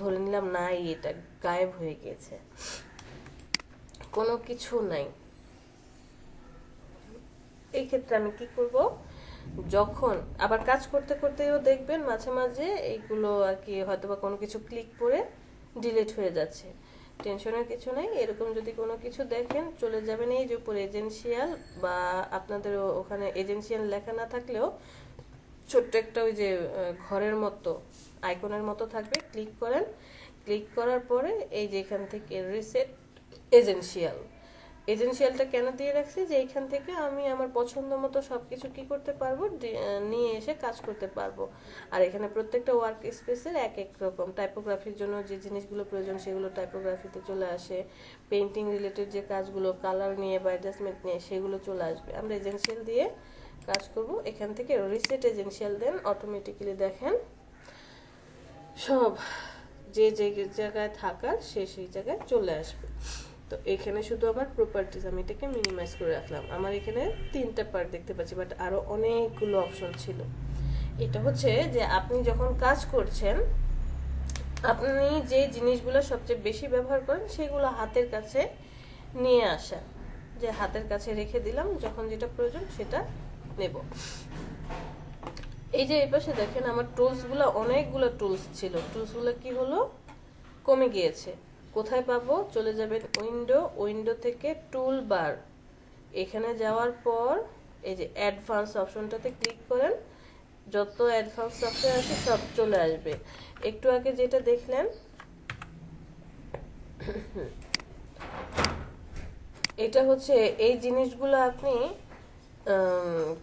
ধরে নিলাম নাই, এটা গায়েব হয়ে গিয়েছে, কোনো কিছু নাই। এই ক্ষেত্রে আমি কি করব? যখন আবার কাজ করতে করতেও দেখবেন মাঝে মাঝে এইগুলো আর কি হয়তো বা কোনো কিছু ক্লিক করে ডিলিট হয়ে যাচ্ছে। টেনশনের কিছু নাই। এরকম যদি কোনো কিছু দেখেন চলে যাবেন এই যে উপরে এজেন্সিয়াল, বা আপনাদের ওখানে এজেন্সিয়াল লেখা না থাকলেও ছোট্ট একটা ওই যে ঘরের মতো আইকনের মতো থাকবে, ক্লিক করেন। ক্লিক করার পরে এই যে এখান থেকে রিসেট এজেন্সিয়াল। এজেন্সিয়ালটা কেন দিয়ে রাখছি? যে এখান থেকে আমি আমার পছন্দ মতো সবকিছু কি করতে পারবো, নিয়ে এসে কাজ করতে পারবো। আর এখানে প্রত্যেকটা ওয়ার্ক স্পেসের এক এক রকম টাইপোগ্রাফির জন্য যে জিনিসগুলো প্রয়োজন সেগুলো টাইপোগ্রাফিতে চলে আসে। পেইন্টিং রিলেটেড যে কাজগুলো কালার নিয়ে বা অ্যাডজাস্টমেন্ট নিয়ে সেগুলো চলে আসবে। আমরা এজেন্সিয়াল দিয়ে কাজ করব। এখান থেকে রিসেট এজেন্সিয়াল দেন, অটোমেটিক্যালি দেখেন সব যে যে জায়গায় থাকার সেই জায়গায় চলে আসবে। তো এখানে শুধু আমার প্রপার্টিজ, আমি এটাকে মিনিমাইজ করে রাখলাম। আমার এখানে 3টা পার্ট দেখতে পাচ্ছি, বাট আরো অনেকগুলো অপশন ছিল। এটা হচ্ছে যে আপনি যখন কাজ করছেন আপনি যে জিনিসগুলো সবচেয়ে বেশি ব্যবহার করেন সেগুলো হাতের কাছে নিয়ে আসা, যে হাতের কাছে রেখে দিলাম, যখন যেটা প্রয়োজন সেটা নেব। এই যে এই পাশে দেখেন আমার টুলসগুলো, অনেকগুলো টুলস ছিল, টুলসগুলো কি হলো? কমে গিয়েছে। কোথায় পাবো? চলে যাবেন উইন্ডো, উইন্ডো থেকে টুল বার, এখানে যাওয়ার পর এই যে অ্যাডভান্স অপশনটাতে ক্লিক করেন। যত অ্যাডভান্স সফটওয়্যার আছে সব চলে আসবে। একটু আগে যেটা দেখলেন এটা হচ্ছে এই জিনিসগুলো আপনি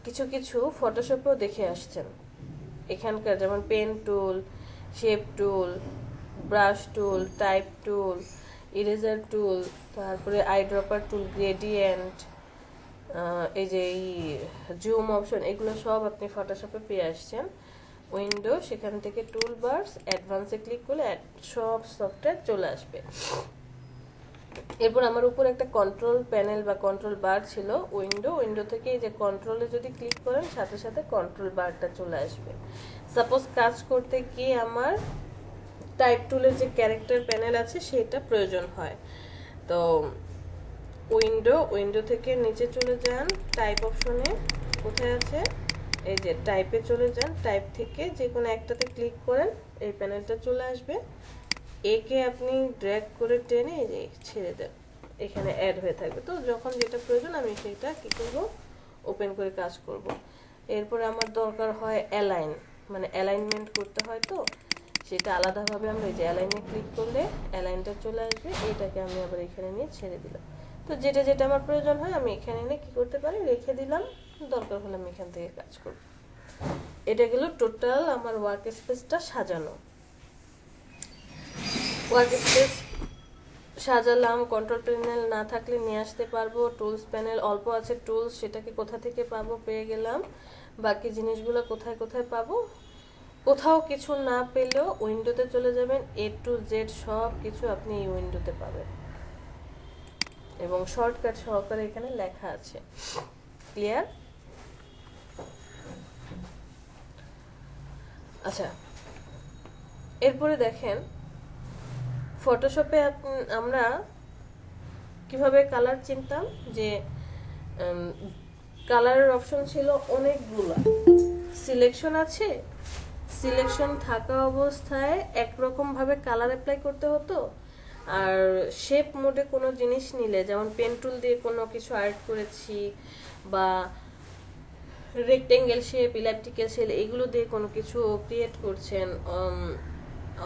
কিছু কিছু ফটোশপেও দেখে আসছেন। এখানকার যেমন pen tool, shape tool, brush tool, type tool, eraser tool, তারপরে আইড্রপার টুল, গ্রেডিয়েন্ট, এই যে এই জুম অপশন, এগুলো সব আপনি ফটোশপে পেয়ে আসছেন। উইন্ডো, সেখান থেকে টুল বার্স, অ্যাডভান্সে ক্লিক করলে সব সফটওয়্যার চলে আসবে। এরপর আমার উপর একটা কন্ট্রোল প্যানেল বা কন্ট্রোল বার ছিল, উইন্ডো, উইন্ডো থেকে এই যে কন্ট্রোলে যদি ক্লিক করেন সাথে সাথে কন্ট্রোল বারটা চলে আসবে। সাপোজ কাজ করতে গিয়ে আমার টাইপ টুলের যে ক্যারেক্টার প্যানেল আছে সেটা প্রয়োজন হয়, তো উইন্ডো, উইন্ডো থেকে নিচে চলে যান টাইপ অপশনে, কোথায় আছে? এই যে টাইপে চলে যান, টাইপ থেকে যে কোনো একটাতে ক্লিক করেন, এই প্যানেলটা চলে আসবে। একে আপনি ড্র্যাগ করে টেনে এই যে ছেড়ে দেন, এখানে অ্যাড হয়ে থাকবে। তো যখন যেটা প্রয়োজন আমি সেটা কি করব, ওপেন করে কাজ করব। এরপরে আমার দরকার হয় অ্যালাইন, মানে অ্যালাইনমেন্ট করতে হয়, তো সেটা আলাদাভাবে আমরা এই যে অ্যালাইনে ক্লিক করলে অ্যালাইনটা চলে আসবে। এইটাকে আমি আবার এখানে নিয়ে ছেড়ে দিলাম। তো যেটা যেটা আমার প্রয়োজন হয় আমি এখানে এনে কি করতে পারি, রেখে দিলাম, দরকার হলে আমি এখান থেকে কাজ করব। এটা গেল টোটাল আমার ওয়ার্ক স্পেসটা সাজানো। ওয়ার্ক স্পেস সাজালাম, কন্ট্রোল প্যানেল না থাকলে নিয়ে আসতে পারবো, টুলস প্যানেল অল্প আছে টুলস, সেটাকে কোথা থেকে পাবো, পেয়ে গেলাম। বাকি জিনিসগুলো কোথায় কোথায় পাবো, কোথাও কিছু না পেলেও উইন্ডোতে চলে যাবেন, A to Z সব কিছু আপনি এই উইন্ডোতে পাবেন এবং শর্টকাট সহকারে এখানে লেখা আছে। ক্লিয়ার? আচ্ছা, এরপরে দেখেন ফটোশপে আমরা কিভাবে কালার চিনতাম, যে কালারের অপশন ছিল অনেকগুলো, সিলেকশন আছে, সিলেকশন থাকা অবস্থায় একরকম ভাবে কালার অ্যাপ্লাই করতে হতো। আর শেপ মোডে কোনো জিনিস নিলে, যেমন পেন টুল দিয়ে কোনো কিছু আর্ট করেছি বা রেক্টেঙ্গেল শেপ, ইলাপটিক্যাল শেপ, এগুলো দিয়ে কোনো কিছু ক্রিয়েট করছেন,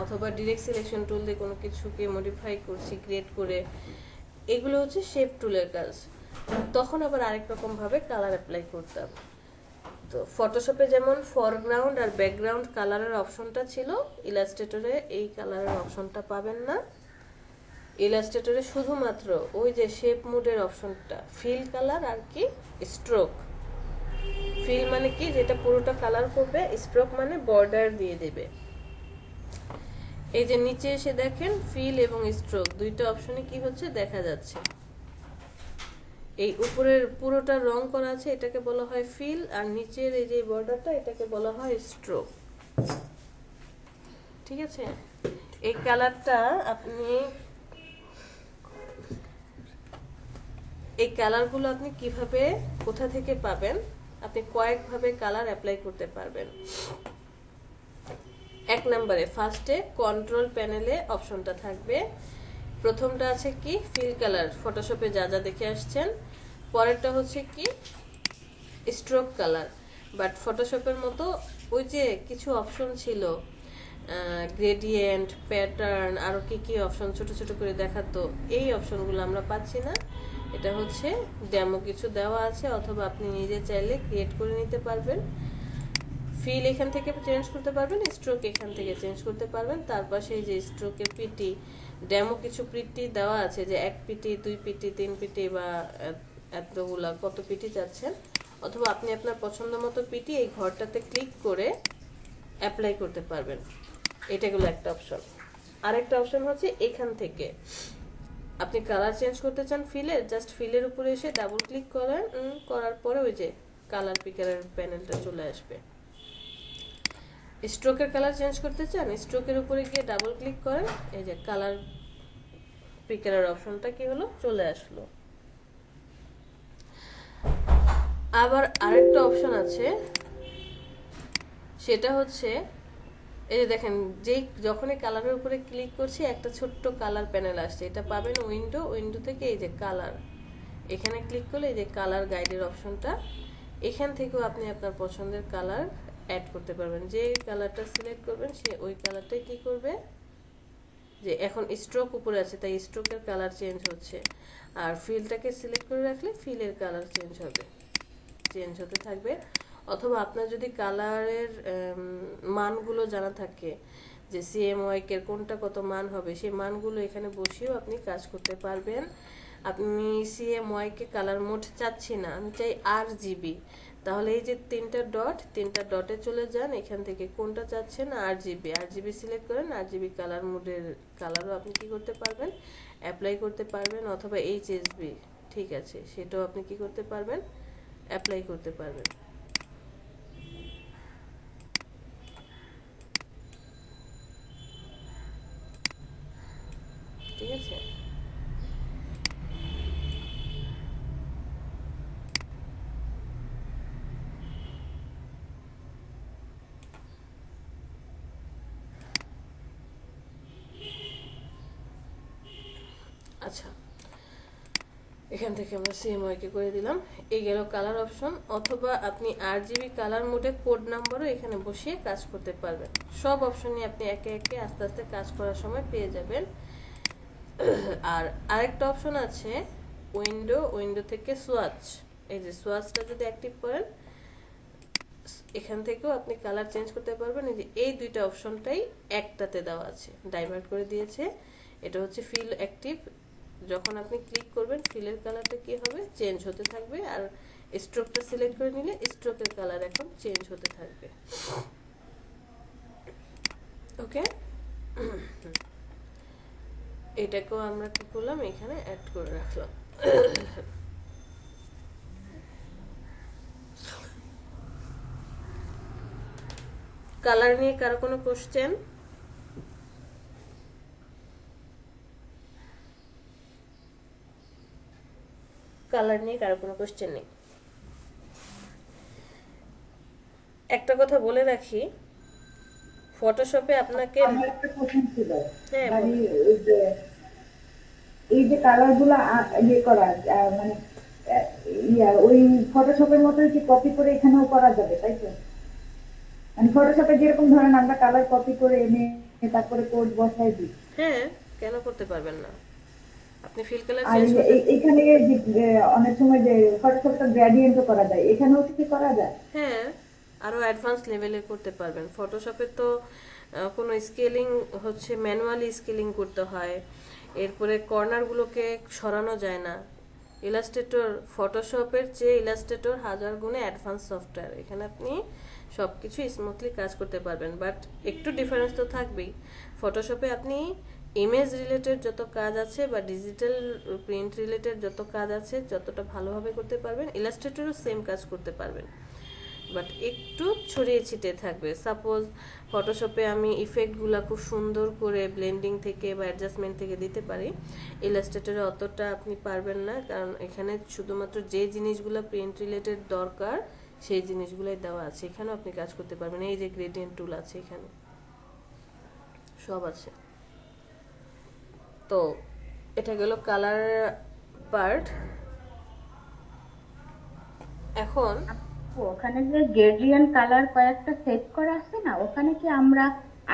অথবা ডিরেক্ট সিলেকশন টুল দিয়ে কোনো কিছুকে মডিফাই করছি ক্রিয়েট করে, এগুলো হচ্ছে শেপ টুলের কাজ। তখন আবার আরেক রকম ভাবে কালার অ্যাপ্লাই করতাম। তো ফটোশপে যেমন ফরগ্রাউন্ড আর ব্যাকগ্রাউন্ড কালারের অপশনটা ছিল, ইলাস্ট্রেটরে এই কালারের অপশনটা পাবেন না। ইলাস্ট্রেটরে শুধুমাত্র ওই যে শেপ মুডের অপশনটা, ফিল কালার আর কি স্ট্রোক। ফিল মানে কি, যেটা পুরোটা কালার করবে, স্ট্রোক মানে বর্ডার দিয়ে দেবে। এই যে নিচে এসে দেখেন ফিল এবং স্ট্রোক দুইটা অপশনে কি হচ্ছে দেখা যাচ্ছে। এই উপরের পুরোটা রং করা আছে এটাকে বলা হয় ফিল, আর নিচের এই যে বর্ডারটা এটাকে বলা হয় স্ট্রোক। ঠিক আছে, এই কালারটা আপনি, এই কালারগুলো আপনি কিভাবে কোথা থেকে পাবেন, আপনি কয়েকভাবে কালার অ্যাপ্লাই করতে পারবেন। এক নম্বরে ফার্স্টে কন্ট্রোল প্যানেলে অপশনটা থাকবে, প্রথমটা আছে কি ফিল কালার, ফটোশপে যা যা দেখে আসছেন। পরেরটা হচ্ছে কি স্ট্রোক কালার, বাট ফটোশপের মতো ওই যে কিছু অপশন ছিল, গ্রেডিয়েন্ট, প্যাটার্ন, আরো কি কি অপশন ছোট ছোট করে দেখাতো, এই অপশনগুলো আমরা পাচ্ছি না। এটা হচ্ছে ডেমো কিছু দেওয়া আছে, অথবা আপনি নিজে চাইলে ক্রিয়েট করে নিতে পারবেন। ফিল এখান থেকে চেঞ্জ করতে পারবেন, স্ট্রোক এখান থেকে চেঞ্জ করতে পারবেন। তার পাশে এই যে স্ট্রোকের পিটি, ডেমো কিছু পিটি দেওয়া আছে, যে 1 পিটি, 2 পিটি, 3 পিটি বা এতগুলা কত পিটি চাচ্ছেন, অথবা আপনি আপনার পছন্দ মতো পিটি এই ঘরটাতে ক্লিক করে অ্যাপ্লাই করতে পারবেন। এটা গেল একটা অপশন। আরেকটা অপশন হচ্ছে এখান থেকে আপনি কালার চেঞ্জ করতে চান ফিলের, জাস্ট ফিলের উপরে এসে ডাবল ক্লিক করেন, করার পরে ওই যে কালার পিকারের প্যানেলটা চলে আসবে। স্ট্রোকের কালার চেঞ্জ করতে চান, স্ট্রোকের উপরে গিয়ে ডাবল ক্লিক করেন, এই যে কালার পিকারের অপশনটা কি হলো, চলে আসলো। আবার আরেকটা অপশন আছে, সেটা হচ্ছে এই যে দেখেন, যেই যখনই কালারের উপরে ক্লিক করছি একটা ছোট্ট কালার প্যানেল আসছে, এটা পাবেন উইন্ডো থেকে এই যে কালার, এখানে ক্লিক করলে এই যে কালার গাইডের অপশনটা, এখান থেকেও আপনি আপনার পছন্দের কালার অ্যাড করতে পারবেন। যে কালারটা সিলেক্ট করবেন সে ওই কালারটাই কি করবে, যে এখন স্ট্রোক উপরে আছে তাই স্ট্রোকের কালার চেঞ্জ হচ্ছে, আর ফিলটাকে সিলেক্ট করে রাখলে ফিলের কালার চেঞ্জ হতে থাকবে। অথবা আপনার যদি কালারের মানগুলো জানা থাকে, যে CMYK এর কোনটা কত মান হবে, সেই মানগুলো এখানে বসিয়েও আপনি কাজ করতে পারবেন। আপনি CMYK কালার মোড চাচ্ছি না, আমি চাই RGB, তাহলে এই যে তিনটা ডটে চলে যান, এখান থেকে কোনটা চাচ্ছেন, RGB সিলেক্ট করেন, RGB কালার মোডের কালারও আপনি কি করতে পারবেন, অ্যাপ্লাই করতে পারবেন। অথবা HSB, ঠিক আছে, সেটাও আপনি কি করতে পারবেন, অ্যাপ্লাই করতে পারবেন। ঠিক আছে, আচ্ছা, এখান থেকে আমরা সিএমওয়াইকে করে দিলাম। এই গেল কালার অপশন, অথবা আপনি RGB কালার মোডে কোড নাম্বারও এখানে বসিয়ে কাজ করতে পারবেন। সব অপশনই আপনি একে একে আস্তে আস্তে কাজ করার সময় পেয়ে যাবেন। আর আরেকটা অপশন আছে উইন্ডো থেকে সোয়াচ। এই যে সোয়াচটা যদি অ্যাক্টিভ করেন, এখান থেকেও আপনি কালার চেঞ্জ করতে পারবেন। এই যে এই দুইটা অপশনটাই একটাতে দেওয়া আছে, ডাইভার্ট করে দিয়েছে। এটা হচ্ছে ফিল অ্যাক্টিভ, যখন আপনি ক্লিক করবেন ফিলের কালারটা কি হবে, চেঞ্জ হতে থাকবে। আর স্ট্রোকটা সিলেক্ট করে নিলে স্ট্রোকের কালার এখন চেঞ্জ হতে থাকবে। ওকে, এটাকেও আমরা কি করলাম, এখানে অ্যাড করে রাখলাম। কালার নিয়ে কারো কোনো কোশ্চেন? কালার নিয়ে কারো কোনো কোশ্চেন নেই? একটা কথা বলে রাখি, ফটোশপে আপনাকে আমার একটা কোশ্চেন ছিল। হ্যাঁ মানে বলুন। এই যে কালার গুলা ইয়ে করা মানে ওই ফটোশপের মতো কি কপি করে এখানেও করা যাবে, তাই তো? মানে ফটোশপে যেরকম ধরেন আমরা কালার কপি করে এনে তারপরে কোড বসাই দিই, হ্যাঁ, কেন করতে পারবেন না? আপনি ফিল কালার আর চেঞ্জ এই যে করতে, এইখানে যে অনেক সময় যে ফটোশপটা গ্রেডিয়েন্টও করা যায়, এখানেও কি করা যায়? হ্যাঁ, আরো অ্যাডভান্স লেভেলে করতে পারবেন। ফটোশপে তো কোনো স্কেলিং হচ্ছে ম্যানুয়ালি স্কেলিং করতে হয়, এরপরে কর্নারগুলোকে সরানো যায় না। ইলাস্ট্রেটর, ফটোশপের চেয়ে ইলাস্ট্রেটর হাজার গুণে অ্যাডভান্স সফটওয়্যার, এখানে আপনি সব কিছু স্মুথলি কাজ করতে পারবেন। বাট একটু ডিফারেন্স তো থাকবেই। ফটোশপে আপনি ইমেজ রিলেটেড যত কাজ আছে বা ডিজিটাল প্রিন্ট রিলেটেড যত কাজ আছে যতটা ভালোভাবে করতে পারবেন, ইলাস্ট্রেটরও সেম কাজ করতে পারবেন, বাট একটু ছড়িয়ে ছিটিয়ে থাকবে। সাপোজ ফটোশপে আমি ইফেক্টগুলো খুব সুন্দর করে ব্লেন্ডিং থেকে বা অ্যাডজাস্টমেন্ট থেকে দিতে পারি, ইলাস্ট্রেটরে অতটা আপনি পারবেন না, কারণ এখানে শুধুমাত্র যে জিনিসগুলো প্রিন্ট রিলেটেড দরকার সেই জিনিসগুলোই দেওয়া আছে। এখানেও আপনি কাজ করতে পারবেন, এই যে গ্রেডিয়েন্ট টুল আছে এখানে সব আছে। তো এটা গেল কালার পার্ট। এখন ওখানে যে গ্রেডিয়েন্ট কালার কয়েকটা সেট করা আছে না, ওখানে কি আমরা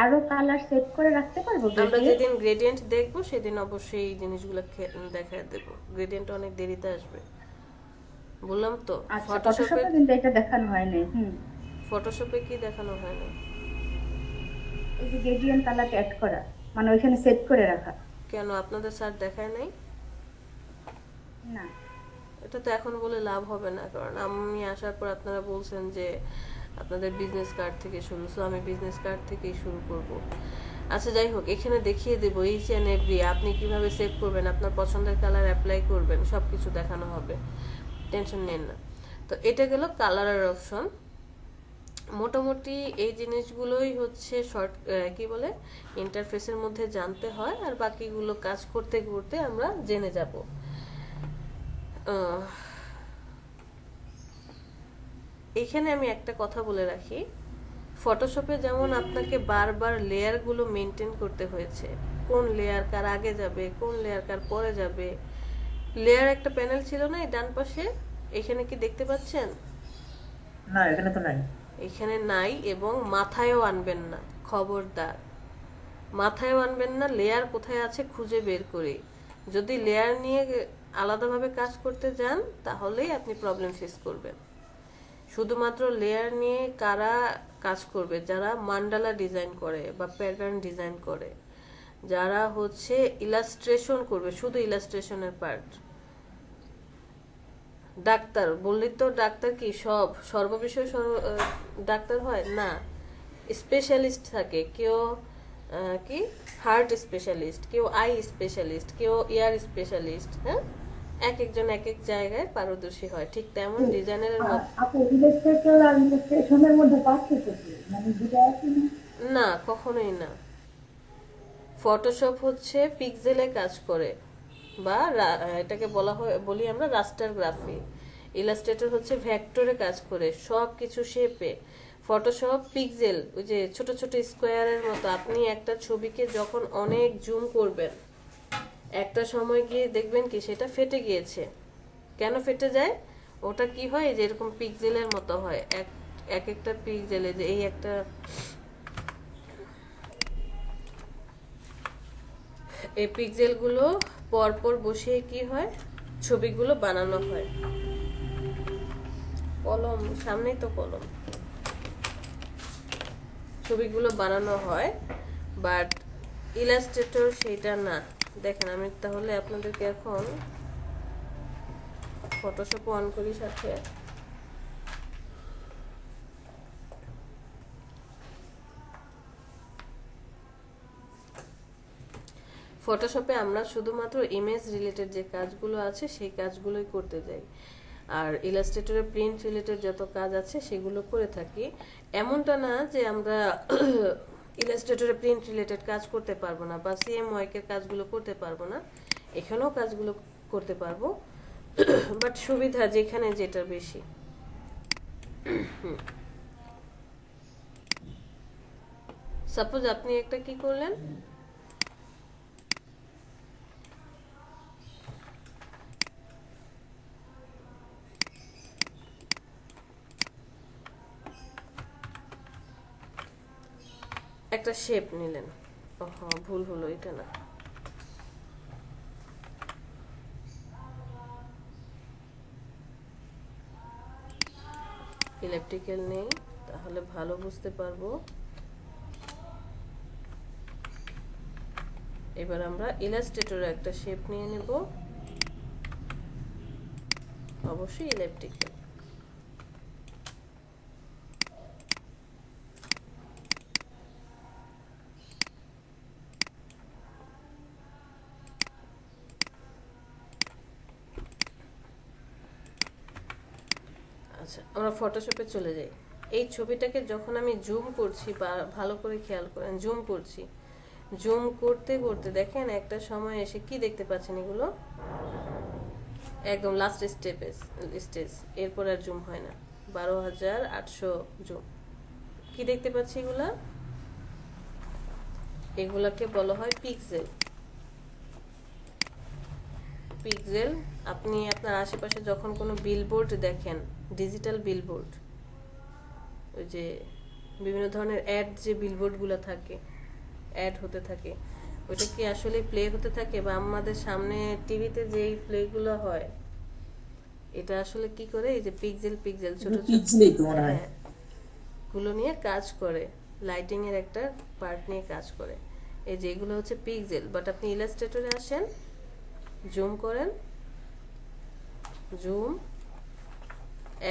আরো কালার সেট করে রাখতে পারবো? আমরা যেদিন গ্রেডিয়েন্ট দেখবো সেদিন অবশ্যই এই জিনিসগুলো দেখা দেবো। গ্রেডিয়েন্ট অনেক দেরিতে আসবে, বললাম তো। আচ্ছা, ফটোশপে ফটোশপে কিন্তু এটা দেখানো হয় নাই। ফটোশপে কি দেখানো হয় না? এই যে গ্রেডিয়েন্ট কালার অ্যাড করা, মানে ওইখানে সেট করে রাখা। কেন আপনাদের স্যার দেখায় নাই? না, এটা তো এখন বলে লাভ হবে না, কারণ আমি আসার পর আপনারা বলছেন যে আপনাদের বিজনেস কার্ড থেকে শুরু, সো আমি বিজনেস কার্ড থেকেই শুরু করব। আচ্ছা যাই হোক, এখানে দেখিয়ে দেবো ইচ অ্যান্ড এভরি আপনি কিভাবে সেভ করবেন, আপনার পছন্দের কালার অ্যাপ্লাই করবেন, সব কিছু দেখানো হবে, টেনশন নেন না। তো এটা গেল কালারের অপশন। মোটামুটি এই জিনিসগুলোই হচ্ছে শর্ট কি বলে ইন্টারফেসের মধ্যে জানতে হয়, আর বাকিগুলো কাজ করতে করতে আমরা জেনে যাব। এইখানে আমি একটা কথা বলে রাখি, ফটোশপে যেমন আপনাকে বারবার লেয়ারগুলো মেনটেন করতে হয়েছে, কোন লেয়ার কার আগে যাবে, কোন লেয়ার কার পরে যাবে। লেয়ার একটা প্যানেল ছিল না এই ডান পাশে, এখানে কি দেখতে পাচ্ছেন? না, এখানে তো নাই। এখানে নাই, এবং মাথায়ও আনবেন না, খবরদার মাথায়ও আনবেন না। লেয়ার কোথায় আছে খুঁজে বের করে, যদি লেয়ার নিয়ে আলাদাভাবে কাজ করতে যান তাহলেই আপনি প্রবলেম ফেস করবেন। শুধুমাত্র লেয়ার নিয়ে কারা কাজ করবে? যারা মান্ডালা ডিজাইন করে বা প্যাটার্ন ডিজাইন করে, যারা হচ্ছে ইলাস্ট্রেশন করবে, শুধু ইলাস্ট্রেশনের পার্ট। ডাক্তার বললি তো, ডাক্তার কি সব সর্ববিষয় ডাক্তার হয় না? স্পেশালিস্ট থাকে, কেউ কি হার্ট স্পেশালিস্ট, কেউ আই স্পেশালিস্ট, কেউ ইয়ার স্পেশালিস্ট। হ্যাঁ, এক একজন এক এক জায়গায় পারদর্শী হয়, ঠিক তেমন ডিজাইনের মধ্যে আপু ইলাস্ট্রেটর আর ইলাস্ট্রেশনের মধ্যে পার্থক্য কি? মানে দুটো আছে না? না, কখনোই না। ফটোশপ হচ্ছে পিক্সেলে কাজ করে, বা এটাকে বলি আমরা রাস্টার গ্রাফি। ইলাস্ট্রেটর হচ্ছে ভেক্টরে কাজ করে, সব কিছু শেপে। ফটোশপ পিক্সেল, ওই যে ছোট ছোট স্কোয়ারের মতো। আপনি একটা ছবিকে যখন অনেক জুম করবেন, একটা সময় গিয়ে দেখবেন কি সেটা ফেটে গিয়েছে। কেন ফেটে যায়? ওটা কি হয়, যে এরকম পিক্সেলের মতো হয়, এক একটা পিক্সেলে, যে এই একটা এই পিক্সেলগুলো পরপর বসিয়ে কি হয়, ছবিগুলো বানানো হয়। কলম সামনেই তো কলম, ছবিগুলো বানানো হয়, বাট ইলাস্ট্রেটর সেটা না। দেখেন আমি তাহলে আপনাদেরকে এখন ফটোশপ অন করি সাথে। ফটোশপে আমরা শুধুমাত্র ইমেজ রিলেটেড যে কাজগুলো আছে সেই কাজগুলোই করতে যাই, আর ইলাস্ট্রেটরে প্রিন্ট রিলেটেড যত কাজ আছে সেগুলো করে থাকি। এমনটা না যে আমরা ইলাস্ট্রেটরে প্রিন্ট রিলেটেড কাজ করতে পারবো না, বা CMYK এর কাজগুলো করতে পারবো না, এখানেও কাজগুলো করতে পারবো, বাট সুবিধা যেখানে যেটা বেশি। সাপোজ আপনি একটা কি করলেন, একটা শেপ নিলেন, ভুল হলো, এটা না, ইলেকট্রিক্যাল নেই, তাহলে ভালো বুঝতে পারবো। এবার আমরা ইলাস্ট্রেটরে একটা শেপ নিয়ে নেব, অবশ্যই ইলেকট্রিক্যাল। আচ্ছা, আমরা ফটোশপে চলে যাই। এই ছবিটাকে যখন আমি জুম করছি, বা ভালো করে খেয়াল করেন, জুম করছি, জুম করতে করতে দেখেন একটা সময় এসে কি দেখতে পাচ্ছেন, এগুলো একদম লাস্ট স্টেজ, এরপর আর জুম হয় না, 12,800 জুম। কি দেখতে পাচ্ছি এগুলা? এগুলাকে বলা হয় পিক্সেল। পিক্সেল আপনি আপনার আশেপাশে যখন কোনো বিলবোর্ড দেখেন, ডিজিটাল বিলবোর্ড, ওই যে বিভিন্ন ধরনের অ্যাড, যে বিলবোর্ডগুলো থাকে, অ্যাড হতে থাকে, ওইটা কি আসলে প্লে হতে থাকে, বা আমাদের সামনে টিভিতে যেই প্লেগুলো হয়, এটা আসলে কি করে, এই যে পিক্সেল পিক্সেল ছোট ছোট পিক্সেলই তো মনে হয়। হ্যাঁ, গুলো নিয়ে কাজ করে, লাইটিং এর একটা পার্ট নিয়ে কাজ করে, এই যে এগুলো হচ্ছে পিক্সেল। বাট আপনি ইলাস্ট্রেটরে আসেন, জুম করেন, জুম